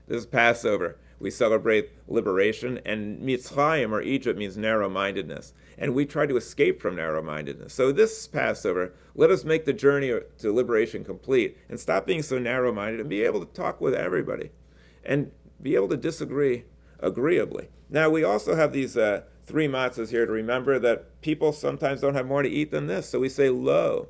this is Passover. We celebrate liberation, and Mitzrayim, or Egypt, means narrow-mindedness. And we try to escape from narrow-mindedness. So this Passover, let us make the journey to liberation complete and stop being so narrow-minded and be able to talk with everybody and be able to disagree agreeably. Now, we also have these 3 matzahs here to remember that people sometimes don't have more to eat than this. So we say, lo,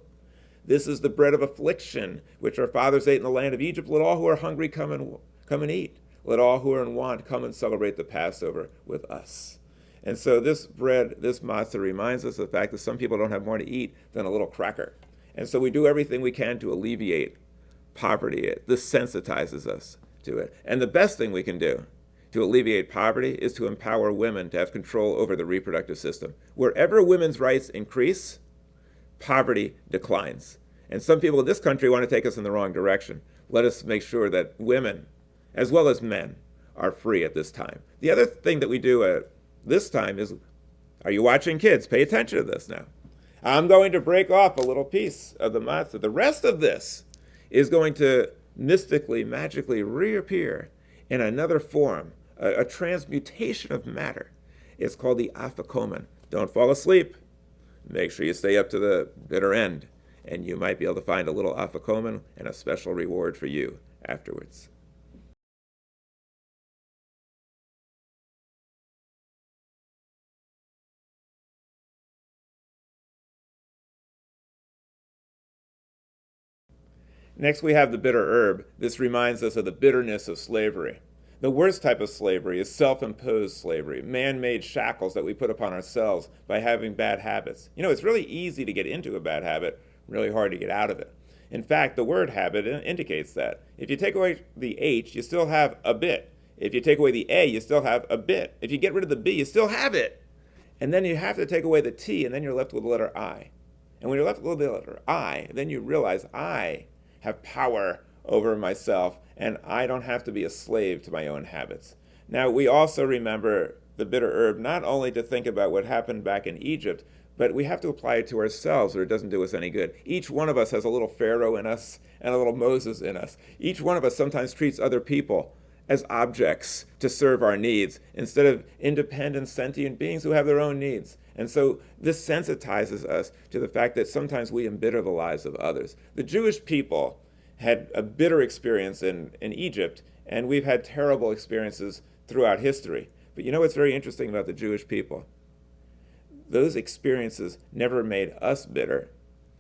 this is the bread of affliction, which our fathers ate in the land of Egypt. Let all who are hungry come and eat. Let all who are in want come and celebrate the Passover with us. And so this bread, this matzah, reminds us of the fact that some people don't have more to eat than a little cracker. And so we do everything we can to alleviate poverty. This sensitizes us to it. And the best thing we can do to alleviate poverty is to empower women to have control over the reproductive system. Wherever women's rights increase, poverty declines. And some people in this country want to take us in the wrong direction. Let us make sure that women, as well as men, are free at this time. The other thing that we do at this time is, are you watching, kids? Pay attention to this now. I'm going to break off a little piece of the matzah. The rest of this is going to mystically, magically reappear in another form, a transmutation of matter. It's called the afikomen. Don't fall asleep. Make sure you stay up to the bitter end, and you might be able to find a little afikomen and a special reward for you afterwards. Next, we have the bitter herb. This reminds us of the bitterness of slavery. The worst type of slavery is self-imposed slavery, man-made shackles that we put upon ourselves by having bad habits. You know, it's really easy to get into a bad habit, really hard to get out of it. In fact, the word habit indicates that. If you take away the H, you still have a bit. If you take away the A, you still have a bit. If you get rid of the B, you still have it. And then you have to take away the T, and then you're left with the letter I. And when you're left with the letter I, then you realize I have power over myself, and I don't have to be a slave to my own habits. Now, we also remember the bitter herb not only to think about what happened back in Egypt, but we have to apply it to ourselves or it doesn't do us any good. Each one of us has a little Pharaoh in us and a little Moses in us. Each one of us sometimes treats other people as objects to serve our needs instead of independent, sentient beings who have their own needs. And so this sensitizes us to the fact that sometimes we embitter the lives of others. The Jewish people had a bitter experience in Egypt, and we've had terrible experiences throughout history. But you know what's very interesting about the Jewish people? Those experiences never made us bitter.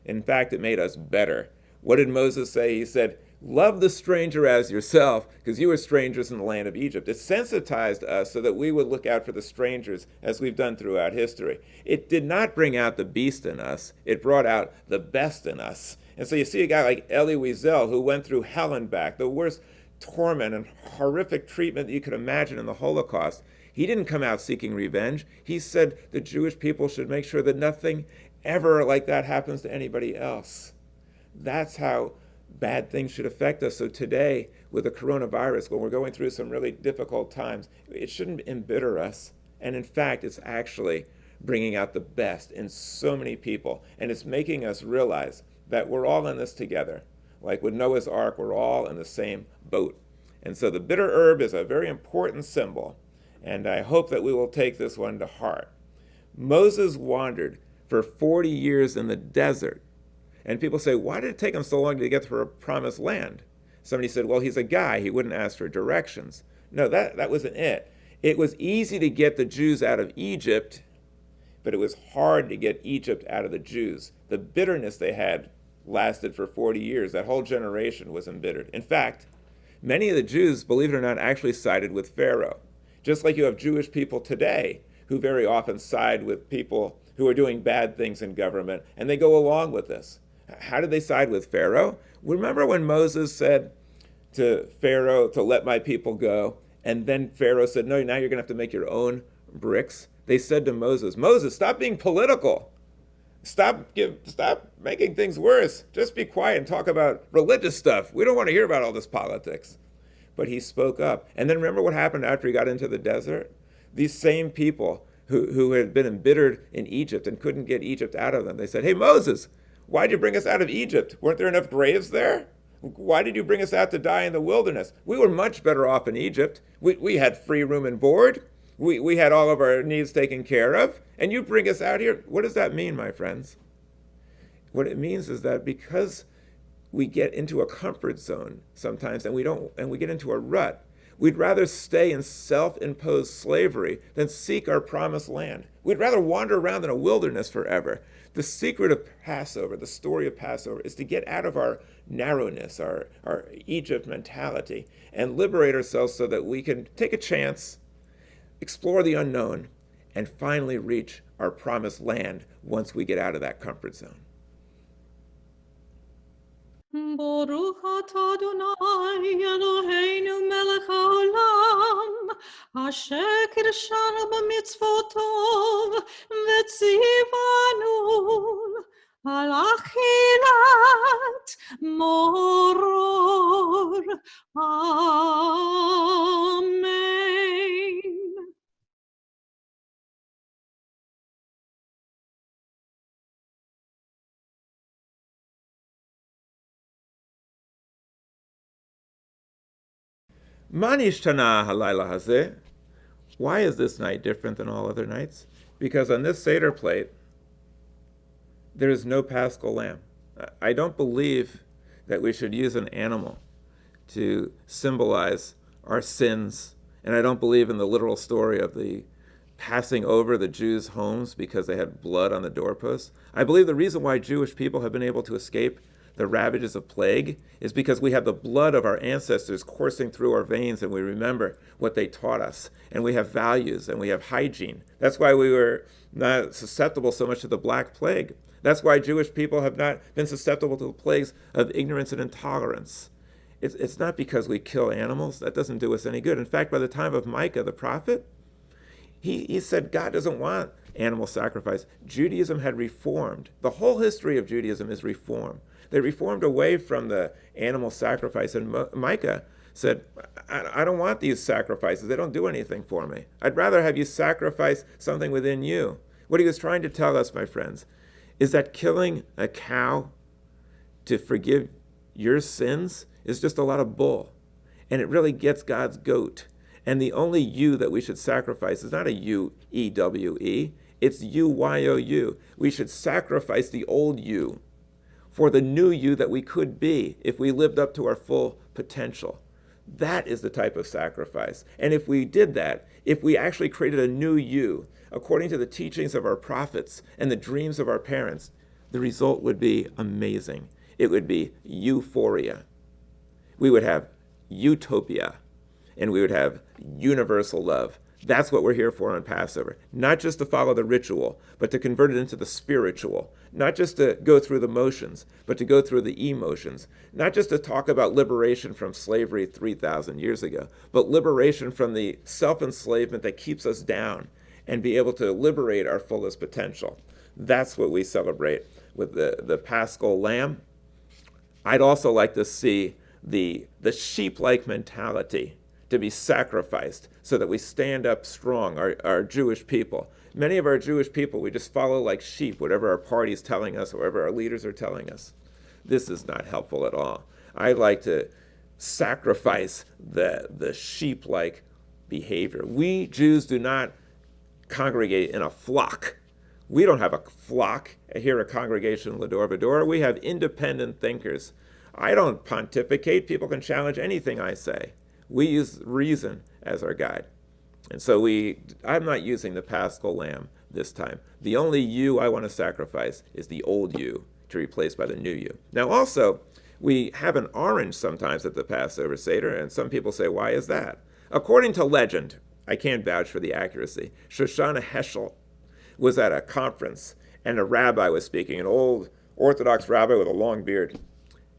In fact, it made us better. What did Moses say? He said, love the stranger as yourself, because you were strangers in the land of Egypt. It sensitized us so that we would look out for the strangers as we've done throughout history. It did not bring out the beast in us. It brought out the best in us. And so you see a guy like Elie Wiesel, who went through hell and back, the worst torment and horrific treatment that you could imagine in the Holocaust. He didn't come out seeking revenge. He said the Jewish people should make sure that nothing ever like that happens to anybody else. That's how bad things should affect us. So today, with the coronavirus, when we're going through some really difficult times, it shouldn't embitter us. And in fact, it's actually bringing out the best in so many people. And it's making us realize that we're all in this together. Like with Noah's Ark, we're all in the same boat. And so the bitter herb is a very important symbol. And I hope that we will take this one to heart. Moses wandered for 40 years in the desert. And people say, why did it take him so long to get to a promised land? Somebody said, well, he's a guy. He wouldn't ask for directions. No, that wasn't it. It was easy to get the Jews out of Egypt, but it was hard to get Egypt out of the Jews. The bitterness they had lasted for 40 years. That whole generation was embittered. In fact, many of the Jews, believe it or not, actually sided with Pharaoh. Just like you have Jewish people today who very often side with people who are doing bad things in government, and they go along with this. How did they side with Pharaoh? Remember when Moses said to Pharaoh to let my people go, and then Pharaoh said, no, now you're going to have to make your own bricks? They said to Moses, Moses, stop being political. Stop making things worse. Just be quiet and talk about religious stuff. We don't want to hear about all this politics. But he spoke up. And then remember what happened after he got into the desert? These same people who had been embittered in Egypt and couldn't get Egypt out of them, they said, hey, Moses, why'd you bring us out of Egypt? Weren't there enough graves there? Why did you bring us out to die in the wilderness? We were much better off in Egypt. We had free room and board. We had all of our needs taken care of. And you bring us out here. What does that mean, my friends? What it means is that because we get into a comfort zone sometimes and we get into a rut, we'd rather stay in self-imposed slavery than seek our promised land. We'd rather wander around in a wilderness forever. The secret of Passover, the story of Passover, is to get out of our narrowness, our Egypt mentality, and liberate ourselves so that we can take a chance, explore the unknown, and finally reach our promised land once we get out of that comfort zone. Baruch atah Adonai Eloheinu melech haolam, asher kirshanu b'mitzvotov v'tzivanu al achilat moror. Amen. Ma nishtana halayla hazeh? Why is this night different than all other nights? Because on this Seder plate, there is no Paschal lamb. I don't believe that we should use an animal to symbolize our sins, and I don't believe in the literal story of the passing over the Jews' homes because they had blood on the doorposts. I believe the reason why Jewish people have been able to escape the ravages of plague is because we have the blood of our ancestors coursing through our veins, and we remember what they taught us, and we have values, and we have hygiene. That's why we were not susceptible so much to the Black Plague. That's why Jewish people have not been susceptible to the plagues of ignorance and intolerance. It's not because we kill animals. That doesn't do us any good. In fact, by the time of Micah the prophet, he said God doesn't want animal sacrifice. Judaism had reformed. The whole history of Judaism is reform. They reformed away from the animal sacrifice, and Micah said, I don't want these sacrifices. They don't do anything for me. I'd rather have you sacrifice something within you. What he was trying to tell us, my friends, is that killing a cow to forgive your sins is just a lot of bull, and it really gets God's goat. And the only you that we should sacrifice is not a U-E-W-E, it's U-Y-O-U. We should sacrifice the old you for the new you that we could be if we lived up to our full potential. That is the type of sacrifice. And if we did that, if we actually created a new you, according to the teachings of our prophets and the dreams of our parents, the result would be amazing. It would be euphoria. We would have utopia, and we would have universal love. That's what we're here for on Passover. Not just to follow the ritual, but to convert it into the spiritual. Not just to go through the motions, but to go through the emotions. Not just to talk about liberation from slavery 3,000 years ago, but liberation from the self-enslavement that keeps us down and be able to liberate our fullest potential. That's what we celebrate with the Paschal lamb. I'd also like to see the sheep-like mentality to be sacrificed so that we stand up strong, our Jewish people. Many of our Jewish people, we just follow like sheep, whatever our party's telling us, whatever our leaders are telling us. This is not helpful at all. I like to sacrifice the sheep-like behavior. We Jews do not congregate in a flock. We don't have a flock here at Congregation Lador Vador. We have independent thinkers. I don't pontificate. People can challenge anything I say. We use reason as our guide. And so I'm not using the Paschal lamb this time. The only you I want to sacrifice is the old you to replace by the new you. Now also, we have an orange sometimes at the Passover Seder, and some people say, why is that? According to legend, I can't vouch for the accuracy, Shoshana Heschel was at a conference, and a rabbi was speaking, an old Orthodox rabbi with a long beard.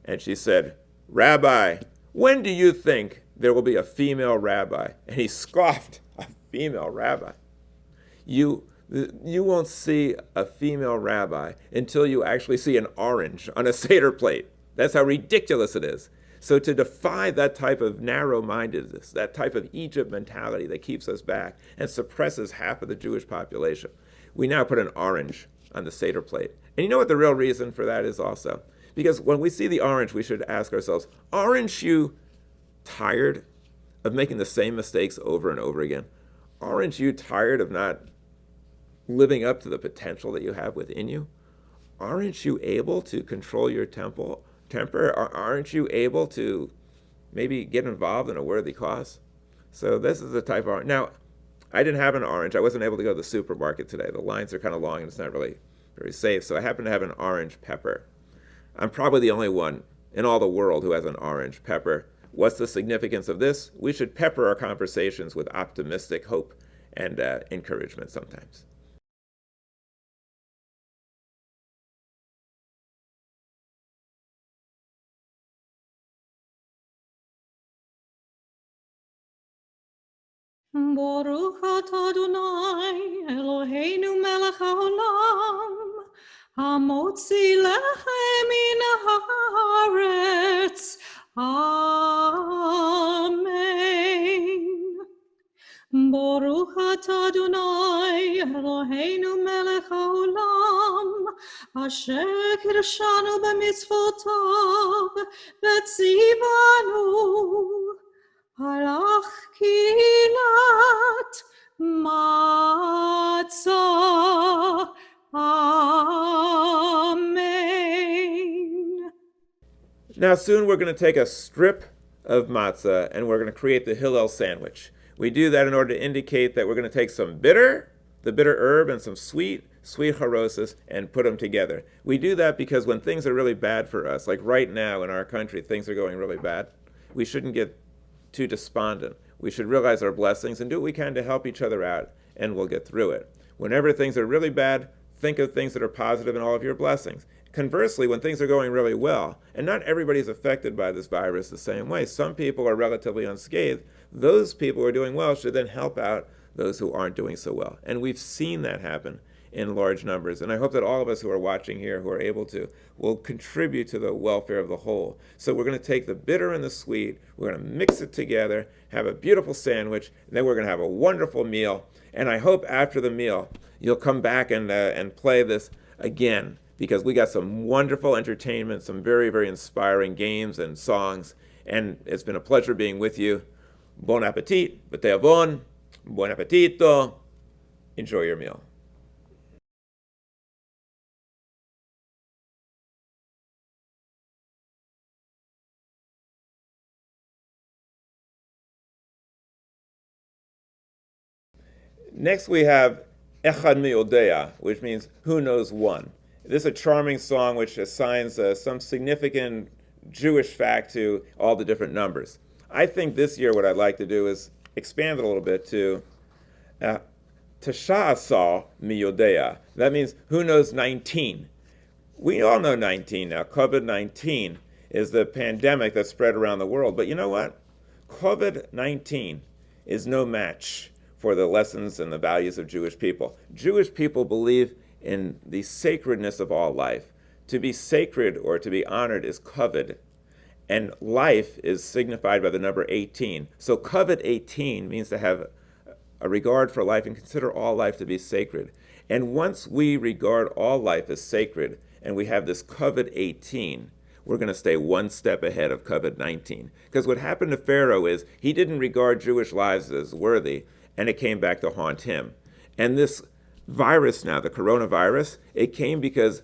And she said, Rabbi, when do you think there will be a female rabbi? And he scoffed, a female rabbi. You You won't see a female rabbi until you actually see an orange on a Seder plate. That's how ridiculous it is. So to defy that type of narrow-mindedness, that type of Egypt mentality that keeps us back and suppresses half of the Jewish population, we now put an orange on the Seder plate. And you know what the real reason for that is also? Because when we see the orange, we should ask ourselves, aren't you tired of making the same mistakes over and over again? Aren't you tired of not living up to the potential that you have within you? Aren't you able to control your temper? Aren't you able to maybe get involved in a worthy cause? So this is the type of orange. Now, I didn't have an orange. I wasn't able to go to the supermarket today. The lines are kind of long and it's not really very safe. So I happen to have an orange pepper. I'm probably the only one in all the world who has an orange pepper. What's the significance of this? We should pepper our conversations with optimistic hope and encouragement sometimes. Baruch atah Adonai Eloheinu melech haolam hamotzi lechem min haaretz. Amen. Baruch atah Adonai Eloheinu melech haolam asher kirshanu b'mitzvotav v'tzivanu Halach kilat matzah. Amen. Now soon we're going to take a strip of matzah and we're going to create the Hillel sandwich. We do that in order to indicate that we're going to take some bitter, the bitter herb, and some sweet charoses, and put them together. We do that because when things are really bad for us, like right now in our country, things are going really bad, we shouldn't get too despondent. We should realize our blessings and do what we can to help each other out, and we'll get through it. Whenever things are really bad, think of things that are positive in all of your blessings. Conversely, when things are going really well, and not everybody's affected by this virus the same way, some people are relatively unscathed, those people who are doing well should then help out those who aren't doing so well. And we've seen that happen in large numbers. And I hope that all of us who are watching here, who are able to, will contribute to the welfare of the whole. So we're going to take the bitter and the sweet, we're going to mix it together, have a beautiful sandwich, and then we're going to have a wonderful meal. And I hope after the meal, you'll come back and play this again, because we got some wonderful entertainment, some very, very inspiring games and songs. And it's been a pleasure being with you. Bon appetit, b'teavon, bon appetito. Enjoy your meal. Next we have Echad Me'odea, which means who knows one. This is a charming song which assigns some significant Jewish fact to all the different numbers. I think this year what I'd like to do is expand it a little bit to Tesha Asar Me'odea. That means who knows 19. We all know 19 now. COVID-19 is the pandemic that spread around the world. But you know what? COVID-19 is no match for the lessons and the values of Jewish people. Jewish people believe in the sacredness of all life. To be sacred or to be honored is kavod, and life is signified by the number 18. So kavod 18 means to have a regard for life and consider all life to be sacred. And once we regard all life as sacred and we have this kavod 18, we're going to stay one step ahead of kavod 19. Because what happened to Pharaoh is he didn't regard Jewish lives as worthy, and it came back to haunt him. And this virus now, the coronavirus, it came because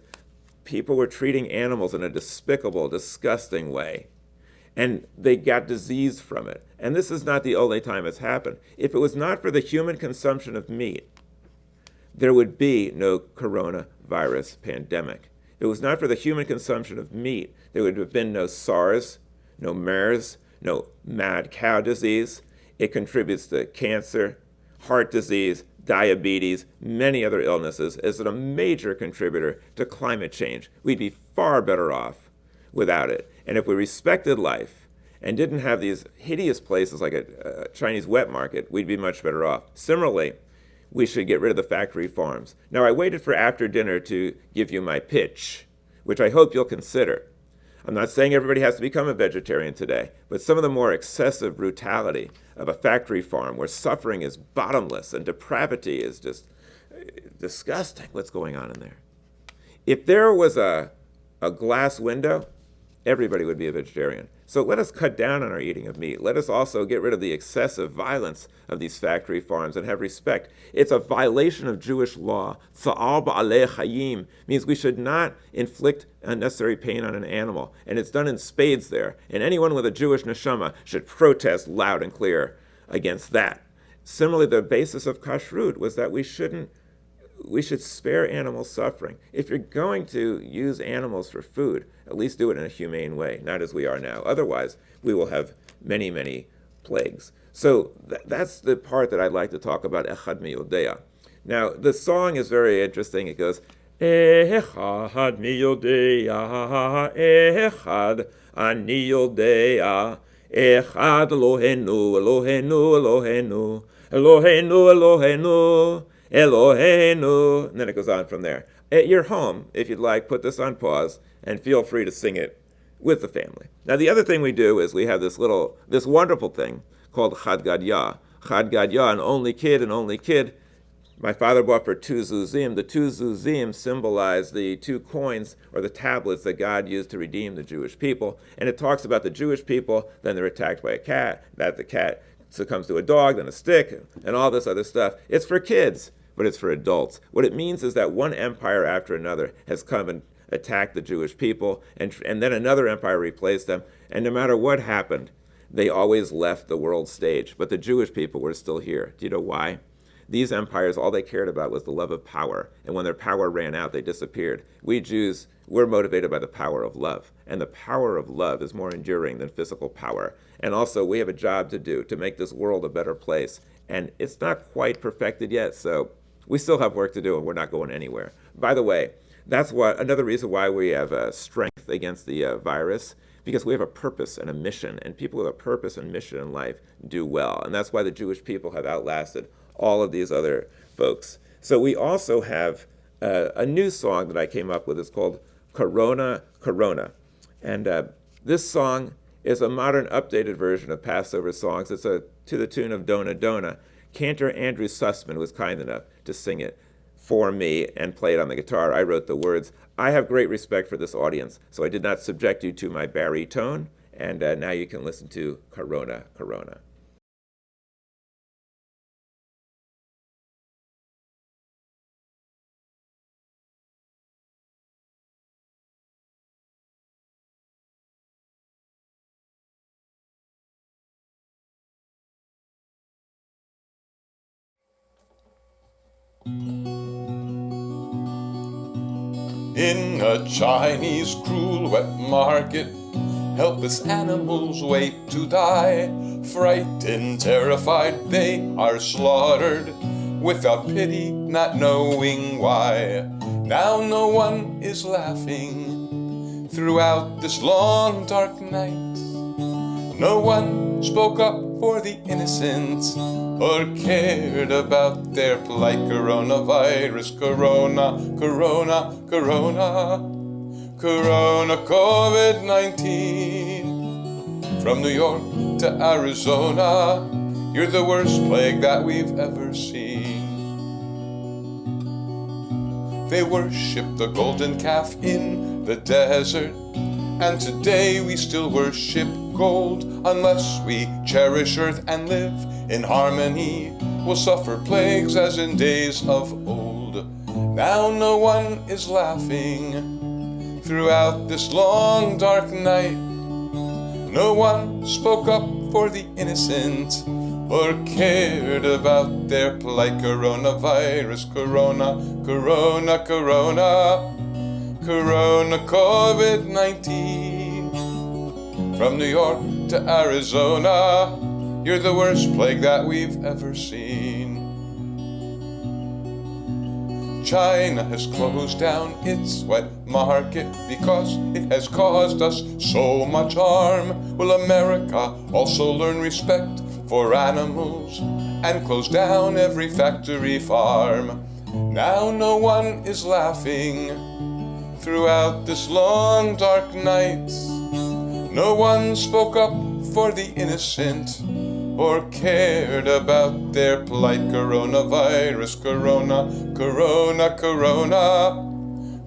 people were treating animals in a despicable, disgusting way. And they got disease from it. And this is not the only time it's happened. If it was not for the human consumption of meat, there would be no coronavirus pandemic. If it was not for the human consumption of meat, there would have been no SARS, no MERS, no mad cow disease. It contributes to cancer, heart disease, diabetes, many other illnesses. It's a major contributor to climate change. We'd be far better off without it. And if we respected life and didn't have these hideous places like a Chinese wet market, we'd be much better off. Similarly, we should get rid of the factory farms. Now, I waited for after dinner to give you my pitch, which I hope you'll consider. I'm not saying everybody has to become a vegetarian today, but some of the more excessive brutality of a factory farm where suffering is bottomless and depravity is just disgusting, what's going on in there. If there was a glass window, everybody would be a vegetarian. So let us cut down on our eating of meat. Let us also get rid of the excessive violence of these factory farms and have respect. It's a violation of Jewish law. Tza'al ba'alei chayim means we should not inflict unnecessary pain on an animal. And it's done in spades there. And anyone with a Jewish neshama should protest loud and clear against that. Similarly, the basis of kashrut was that we should spare animal suffering. If you're going to use animals for food, at least do it in a humane way, not as we are now. Otherwise, we will have many, many plagues. So that's the part that I'd like to talk about, Echad Miyodea. Now, the song is very interesting. It goes, Echad Miyodea, Echad Ani Yodea, Echad Elohenu, Elohenu, Elohenu, Elohenu, Elohenu, Elohenu, and then it goes on from there. At your home, if you'd like, put this on pause and feel free to sing it with the family. Now, the other thing we do is we have this wonderful thing called Chad Gadya. Chad Gadya, an only kid. My father bought for 2 zuzim. The 2 zuzim symbolize the 2 coins or the tablets that God used to redeem the Jewish people. And it talks about the Jewish people, then they're attacked by a cat, that the cat succumbs to a dog, then a stick, and all this other stuff. It's for kids, but it's for adults. What it means is that one empire after another has come and attacked the Jewish people, and then another empire replaced them. And no matter what happened, they always left the world stage. But the Jewish people were still here. Do you know why? These empires, all they cared about was the love of power. And when their power ran out, they disappeared. We Jews, we're motivated by the power of love. And the power of love is more enduring than physical power. And also, we have a job to do to make this world a better place. And it's not quite perfected yet, so we still have work to do, and we're not going anywhere. By the way, that's another reason why we have strength against the virus, because we have a purpose and a mission, and people with a purpose and mission in life do well. And that's why the Jewish people have outlasted all of these other folks. So we also have a new song that I came up with. It's called Corona, Corona. And this song is a modern, updated version of Passover songs. It's to the tune of Dona Dona. Cantor Andrew Sussman was kind enough to sing it for me and play it on the guitar. I wrote the words. I have great respect for this audience, so I did not subject you to my baritone, and now you can listen to Corona, Corona. In a Chinese cruel wet market, helpless animals wait to die. Frightened, terrified, they are slaughtered without pity, not knowing why. Now no one is laughing throughout this long dark night. No one spoke up for the innocent or cared about their plight. Coronavirus, corona, corona, corona, corona, COVID-19. From New York to Arizona, you're the worst plague that we've ever seen. They worship the golden calf in the desert, and today we still worship gold. Unless we cherish earth and live in harmony, we'll suffer plagues as in days of old. Now no one is laughing throughout this long dark night. No one spoke up for the innocent or cared about their plight. Coronavirus, corona, corona, corona, corona, COVID-19. From New York to Arizona, you're the worst plague that we've ever seen. China has closed down its wet market because it has caused us so much harm. Will America also learn respect for animals and closed down every factory farm. Now no one is laughing throughout this long dark night. No one spoke up for the innocent or cared about their plight. Coronavirus, corona, corona, corona,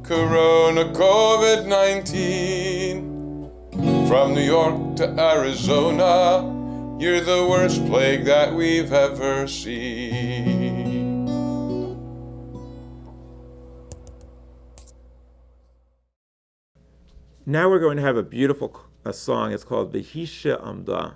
corona, COVID-19. From New York to Arizona, you're the worst plague that we've ever seen. Now we're going to have a beautiful song. It's called V'hisha Amda.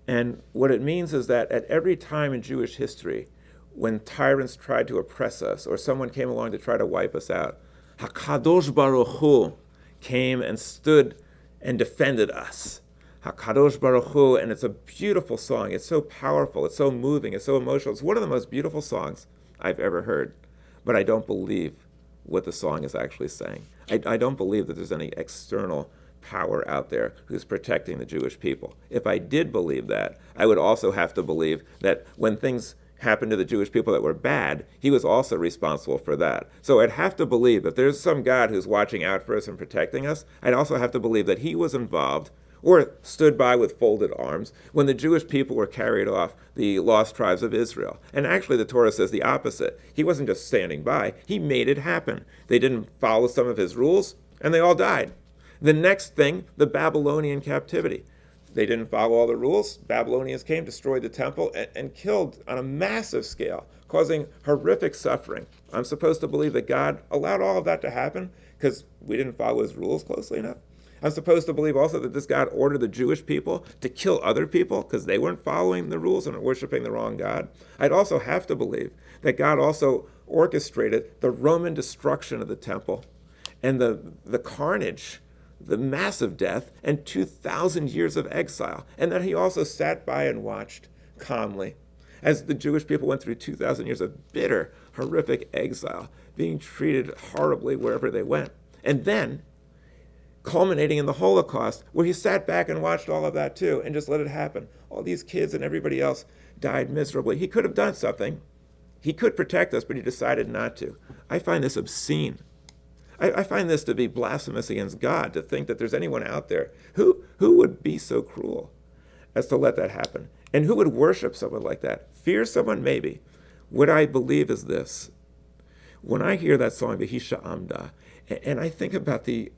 And what it means is that at every time in Jewish history, when tyrants tried to oppress us or someone came along to try to wipe us out, HaKadosh Baruch Hu came and stood and defended us. HaKadosh Baruch Hu, and it's a beautiful song. It's so powerful, it's so moving, it's so emotional. It's one of the most beautiful songs I've ever heard, but I don't believe what the song is actually saying. I don't believe that there's any external power out there who's protecting the Jewish people. If I did believe that, I would also have to believe that when things happened to the Jewish people that were bad, he was also responsible for that. So I'd have to believe that there's some God who's watching out for us and protecting us. I'd also have to believe that he was involved or stood by with folded arms when the Jewish people were carried off the lost tribes of Israel. And actually the Torah says the opposite. He wasn't just standing by, he made it happen. They didn't follow some of his rules, and they all died. The next thing, the Babylonian captivity. They didn't follow all the rules. Babylonians came, destroyed the temple, and killed on a massive scale, causing horrific suffering. I'm supposed to believe that God allowed all of that to happen because we didn't follow his rules closely enough. I'm supposed to believe also that this God ordered the Jewish people to kill other people because they weren't following the rules and were worshiping the wrong God. I'd also have to believe that God also orchestrated the Roman destruction of the temple and the carnage, the massive death, and 2,000 years of exile, and that he also sat by and watched calmly as the Jewish people went through 2,000 years of bitter, horrific exile, being treated horribly wherever they went. And then, culminating in the Holocaust, where he sat back and watched all of that too, and just let it happen. All these kids and everybody else died miserably. He could have done something. He could protect us, but he decided not to. I find this obscene. I find this to be blasphemous against God, to think that there's anyone out there who would be so cruel as to let that happen. And who would worship someone like that? Fear someone? Maybe. What I believe is this. When I hear that song, V'hisha Amda, and I think about the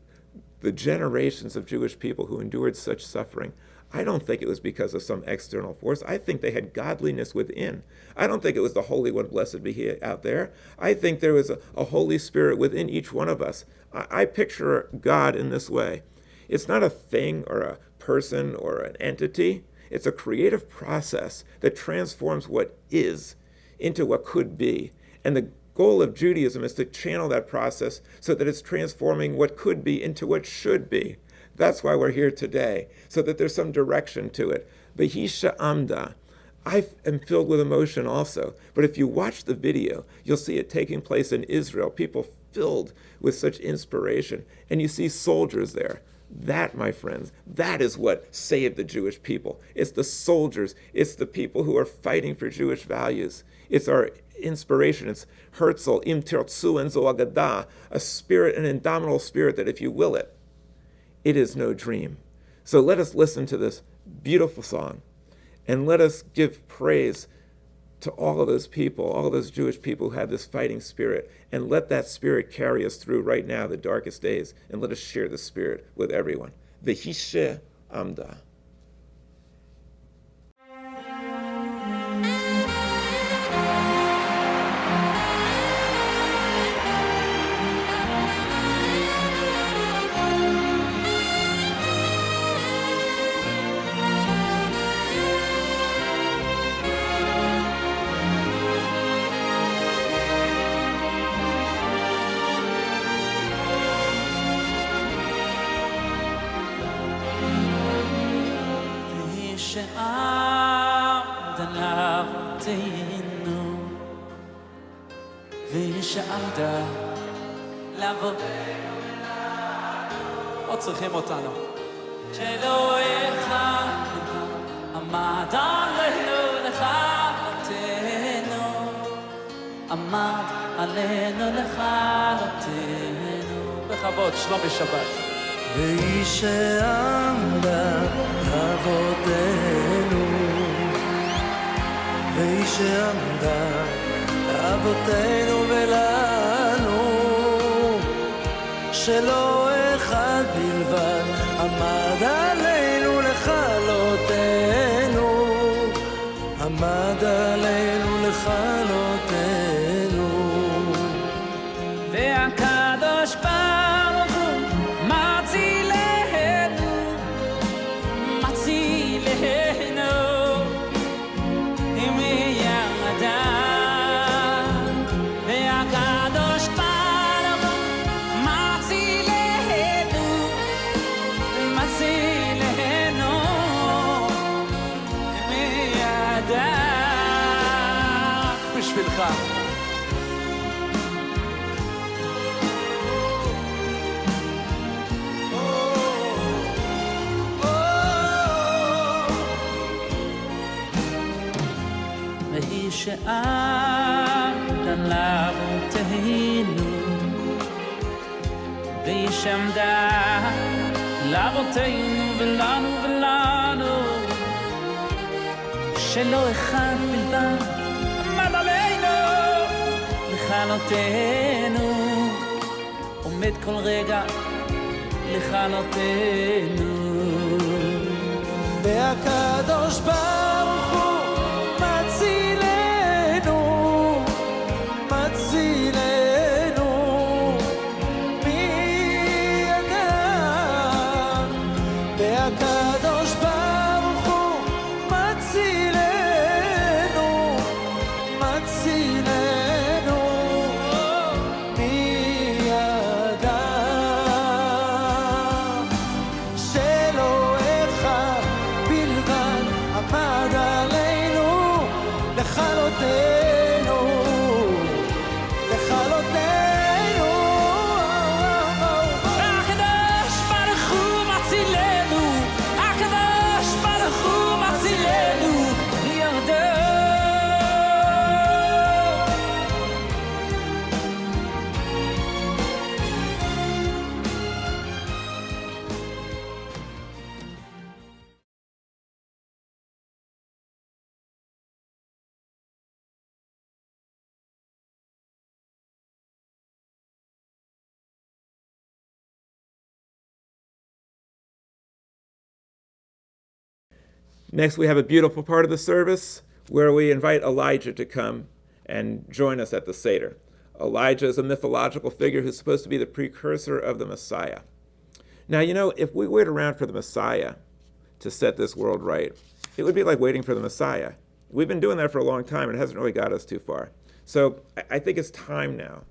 generations of Jewish people who endured such suffering, I don't think it was because of some external force. I think they had godliness within. I don't think it was the Holy One, blessed be he, out there. I think there was a Holy Spirit within each one of us. I picture God in this way. It's not a thing or a person or an entity. It's a creative process that transforms what is into what could be. And the goal of Judaism is to channel that process so that it's transforming what could be into what should be. That's why we're here today, so that there's some direction to it. V'hisha Amda. I am filled with emotion also, but if you watch the video, you'll see it taking place in Israel, people filled with such inspiration, and you see soldiers there. That, my friends, that is what saved the Jewish people. It's the soldiers, it's the people who are fighting for Jewish values. It's our inspiration. It's Herzl, Im Tirtzu and Zoagadah, a spirit, an indomitable spirit that if you will it, it is no dream. So let us listen to this beautiful song, and let us give praise to all of those people, all of those Jewish people who have this fighting spirit, and let that spirit carry us through right now, the darkest days, and let us share the spirit with everyone. V'hisha Amda. שעמדה לעבודנו עוד צריכים אותנו שלא אחד עמד עלינו לך עמד עלינו לכלותנו. בכבוד, שלומי שבת. והיא שעמדה אבותינו, והיא שעמדה אבותינו ולנו, שלא אחד בלבד עמד עלינו לכלותנו, עמד עלינו לכלותנו. והקדוש ברוך הוא מצילנו, מצילנו עם ידיו. והקדוש ברוך הוא מצילנו, מצילנו עם ידיו. בשבילך. והיא שעמדה לאבותינו, והיא שעמדה לאבותינו ולנו, שלא אחד בלבד עמד עלינו לכלותנו, עומד כל רגע לכלותנו. והקדוש ברוך הוא מצילנו, מצילנו מידם. והקדוש ברוך הוא מצילנו, מצילנו מידם. שלא אחד בלבד עמד עלינו לכלותנו, לכלותנו. הקדוש ברוך הוא מצילנו, הקדוש ברוך הוא מצילנו מירדו. Next, we have a beautiful part of the service where we invite Elijah to come and join us at the Seder. Elijah is a mythological figure who's supposed to be the precursor of the Messiah. Now, you know, if we wait around for the Messiah to set this world right, it would be like waiting for the Messiah. We've been doing that for a long time, and it hasn't really got us too far. So I think it's time now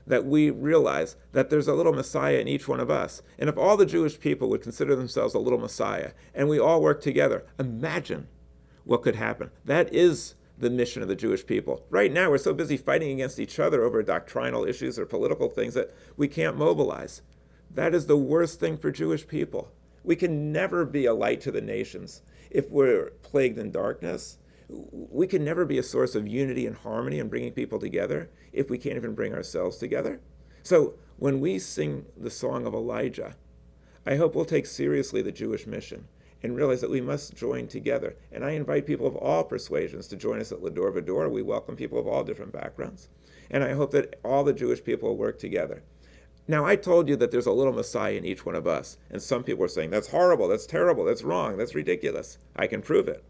that we realize that there's a little Messiah in each one of us. And if all the Jewish people would consider themselves a little Messiah, and we all work together, imagine what could happen. That is the mission of the Jewish people. Right now, we're so busy fighting against each other over doctrinal issues or political things that we can't mobilize. That is the worst thing for Jewish people. We can never be a light to the nations if we're plagued in darkness. We can never be a source of unity and harmony and bringing people together if we can't even bring ourselves together. So when we sing the song of Elijah, I hope we'll take seriously the Jewish mission and realize that we must join together. And I invite people of all persuasions to join us at Lador Vador. We welcome people of all different backgrounds. And I hope that all the Jewish people will work together. Now, I told you that there's a little Messiah in each one of us. And some people are saying, that's horrible, that's terrible, that's wrong, that's ridiculous. I can prove it.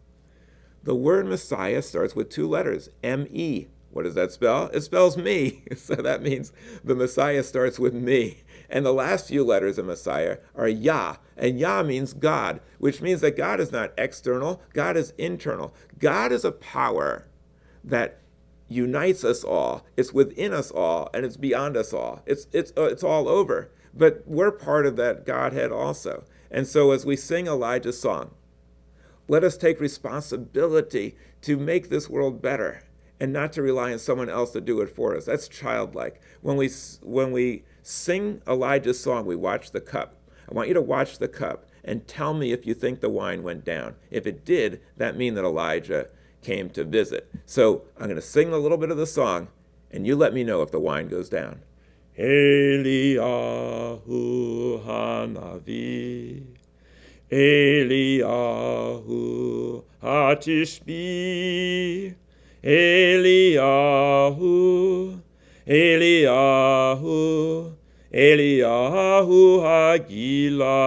The word Messiah starts with two letters, M-E. What does that spell? It spells me. So that means the Messiah starts with me. And the last few letters of Messiah are Yah. And Yah means God, which means that God is not external, God is internal. God is a power that unites us all. It's within us all, and it's beyond us all. It's all over. But we're part of that Godhead also. And so as we sing Elijah's song, let us take responsibility to make this world better and not to rely on someone else to do it for us. That's childlike. When we sing Elijah's song, we watch the cup. I want you to watch the cup and tell me if you think the wine went down. If it did, that means that Elijah came to visit. So I'm going to sing a little bit of the song, And you let me know if the wine goes down. Eliyahu Hanavi, Eliyahu Hatishbi, Eliyahu, Eliyahu, Eliyahu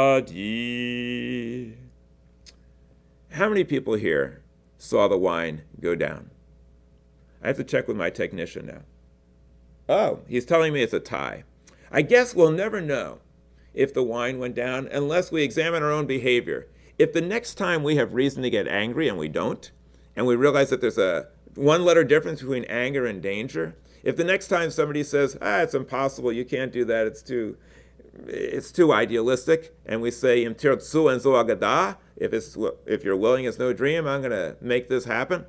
Hagiladi. How many people here saw the wine go down? I have to check with my technician now. Oh, he's telling me it's a tie. I guess we'll never know if the wine went down unless we examine our own behavior. If the next time we have reason to get angry and we don't, and we realize that there's a one-letter difference between anger and danger, if the next time somebody says, it's impossible, you can't do that, it's too idealistic, and we say, Im tirtzu en zo agada, if you're willing, it's no dream, I'm going to make this happen.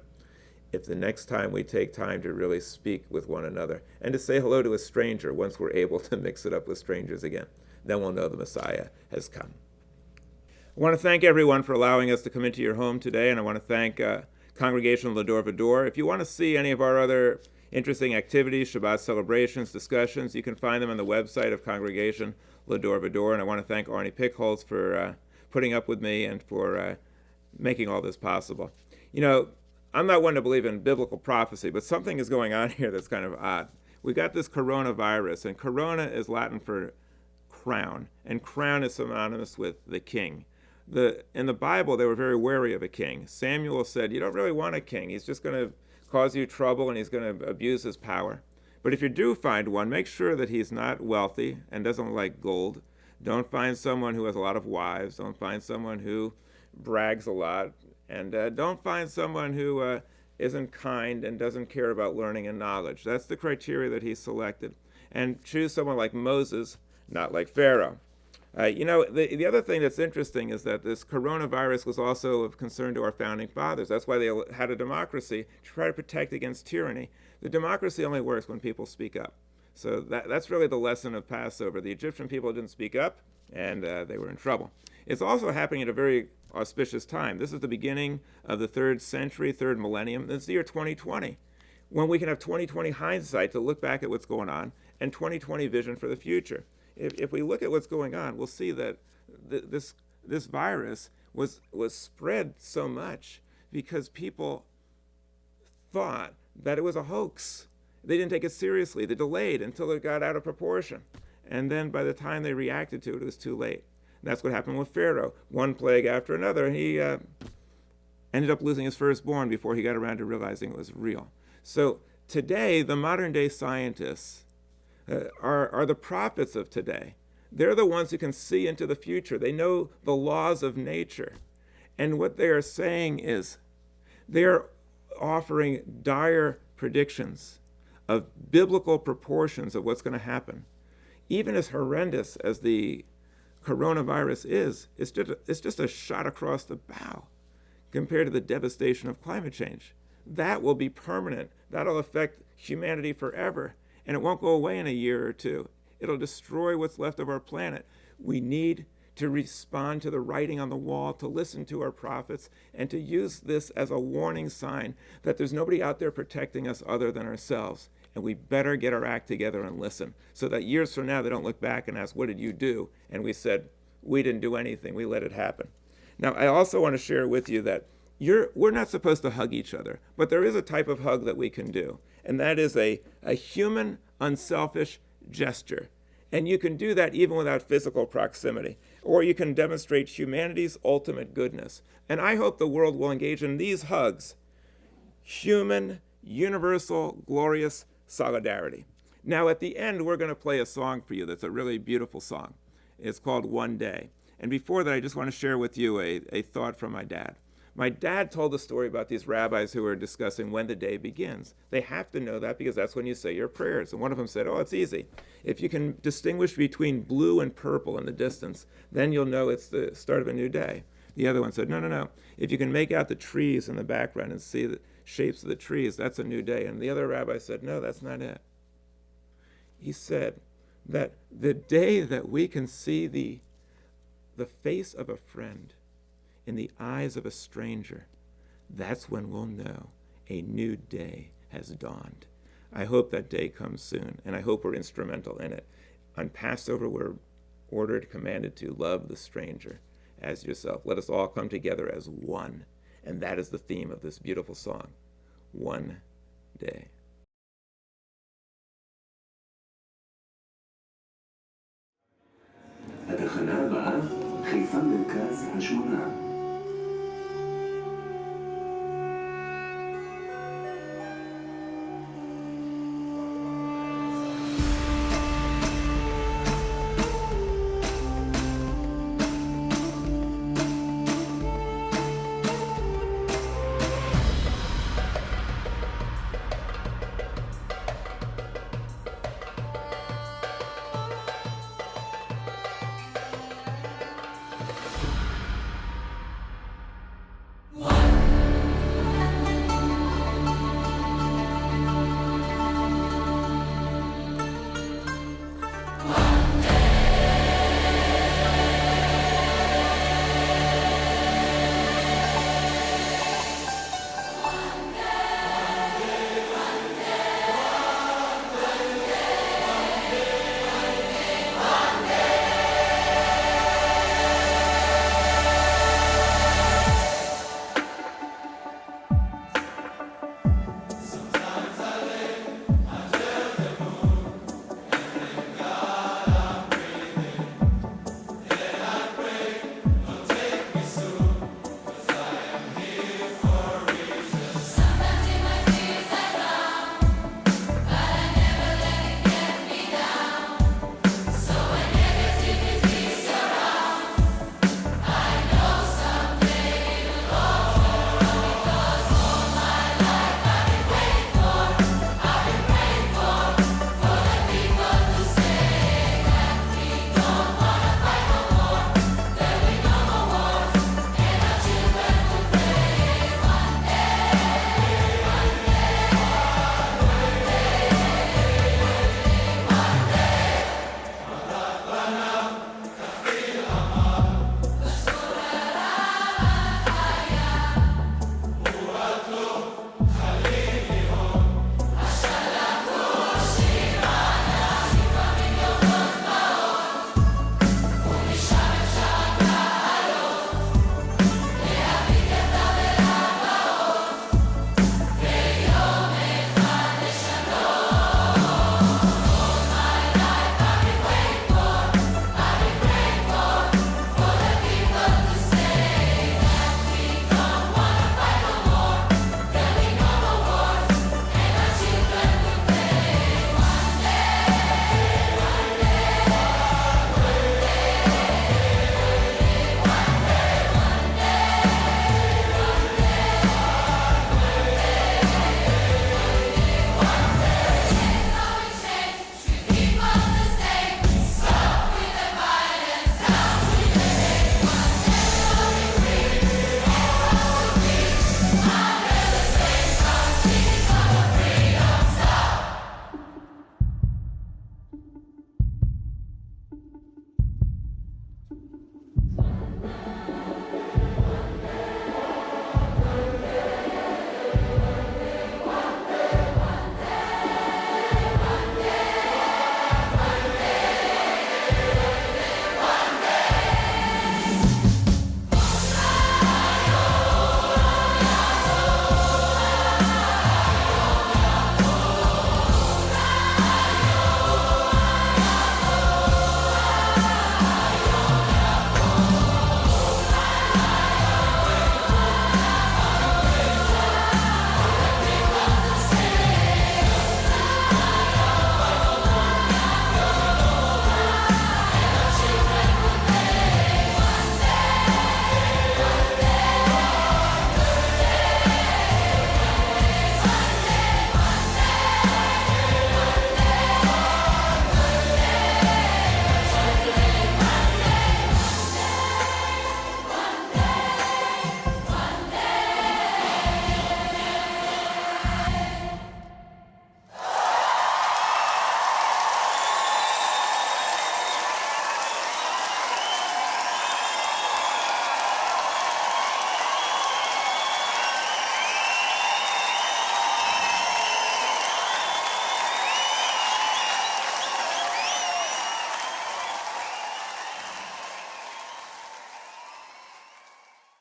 If the next time we take time to really speak with one another and to say hello to a stranger once we're able to mix it up with strangers again, then we'll know the Messiah has come. I want to thank everyone for allowing us to come into your home today, and I want to thank Congregation Lador Vador. If you want to see any of our other interesting activities, Shabbat celebrations, discussions, you can find them on the website of Congregation Lador Vador, and I want to thank Arnie Pickholz for putting up with me and for making all this possible. You know, I'm not one to believe in biblical prophecy, but something is going on here that's kind of odd. We got this coronavirus, and corona is Latin for crown, and crown is synonymous with the king. In the Bible, they were very wary of a king. Samuel said, you don't really want a king. He's just going to cause you trouble, and he's going to abuse his power. But if you do find one, make sure that he's not wealthy and doesn't like gold. Don't find someone who has a lot of wives. Don't find someone who brags a lot. And don't find someone who isn't kind and doesn't care about learning and knowledge. That's the criteria that he selected. And choose someone like Moses, not like Pharaoh. The other thing that's interesting is that this coronavirus was also of concern to our founding fathers. That's why they had a democracy, to try to protect against tyranny. The democracy only works when people speak up. So that's really the lesson of Passover. The Egyptian people didn't speak up, and they were in trouble. It's also happening at a very auspicious time. This is the beginning of the third century, third millennium. It's the year 2020, when we can have 2020 hindsight to look back at what's going on and 2020 vision for the future. If we look at what's going on, we'll see that this virus was spread so much because people thought that it was a hoax. They didn't take it seriously. They delayed until it got out of proportion. And then by the time they reacted to it, it was too late. And that's what happened with Pharaoh. One plague after another. He ended up losing his firstborn before he got around to realizing it was real. So today, the modern day scientists are the prophets of today. They're the ones who can see into the future. They know the laws of nature. And what they are saying is they are offering dire predictions of biblical proportions of what's going to happen. Even as horrendous as the coronavirus is, it's just a shot across the bow compared to the devastation of climate change. That will be permanent. That'll affect humanity forever. And it won't go away in a year or two. It'll destroy what's left of our planet. We need to respond to the writing on the wall, to listen to our prophets, and to use this as a warning sign that there's nobody out there protecting us other than ourselves. And we better get our act together and listen, so that years from now they don't look back and ask, what did you do? And we said, we didn't do anything. We let it happen. Now, I also want to share with you that we're not supposed to hug each other, but there is a type of hug that we can do. And that is a human, unselfish gesture. And you can do that even without physical proximity. Or you can demonstrate humanity's ultimate goodness. And I hope the world will engage in these hugs. Human, universal, glorious solidarity. Now, at the end, we're going to play a song for you that's a really beautiful song. It's called One Day. And before that, I just want to share with you a thought from my dad. My dad told a story about these rabbis who were discussing when the day begins. They have to know that because that's when you say your prayers. And one of them said, it's easy. If you can distinguish between blue and purple in the distance, then you'll know it's the start of a new day. The other one said, no. If you can make out the trees in the background and see the shapes of the trees, that's a new day. And the other rabbi said, no, that's not it. He said that the day that we can see the face of a friend in the eyes of a stranger, that's when we'll know a new day has dawned. I hope that day comes soon, and I hope we're instrumental in it. On Passover, we're ordered, commanded to love the stranger as yourself. Let us all come together as one. And that is the theme of this beautiful song. One day. התחנה הבאה, חיפה מרכז השמונה.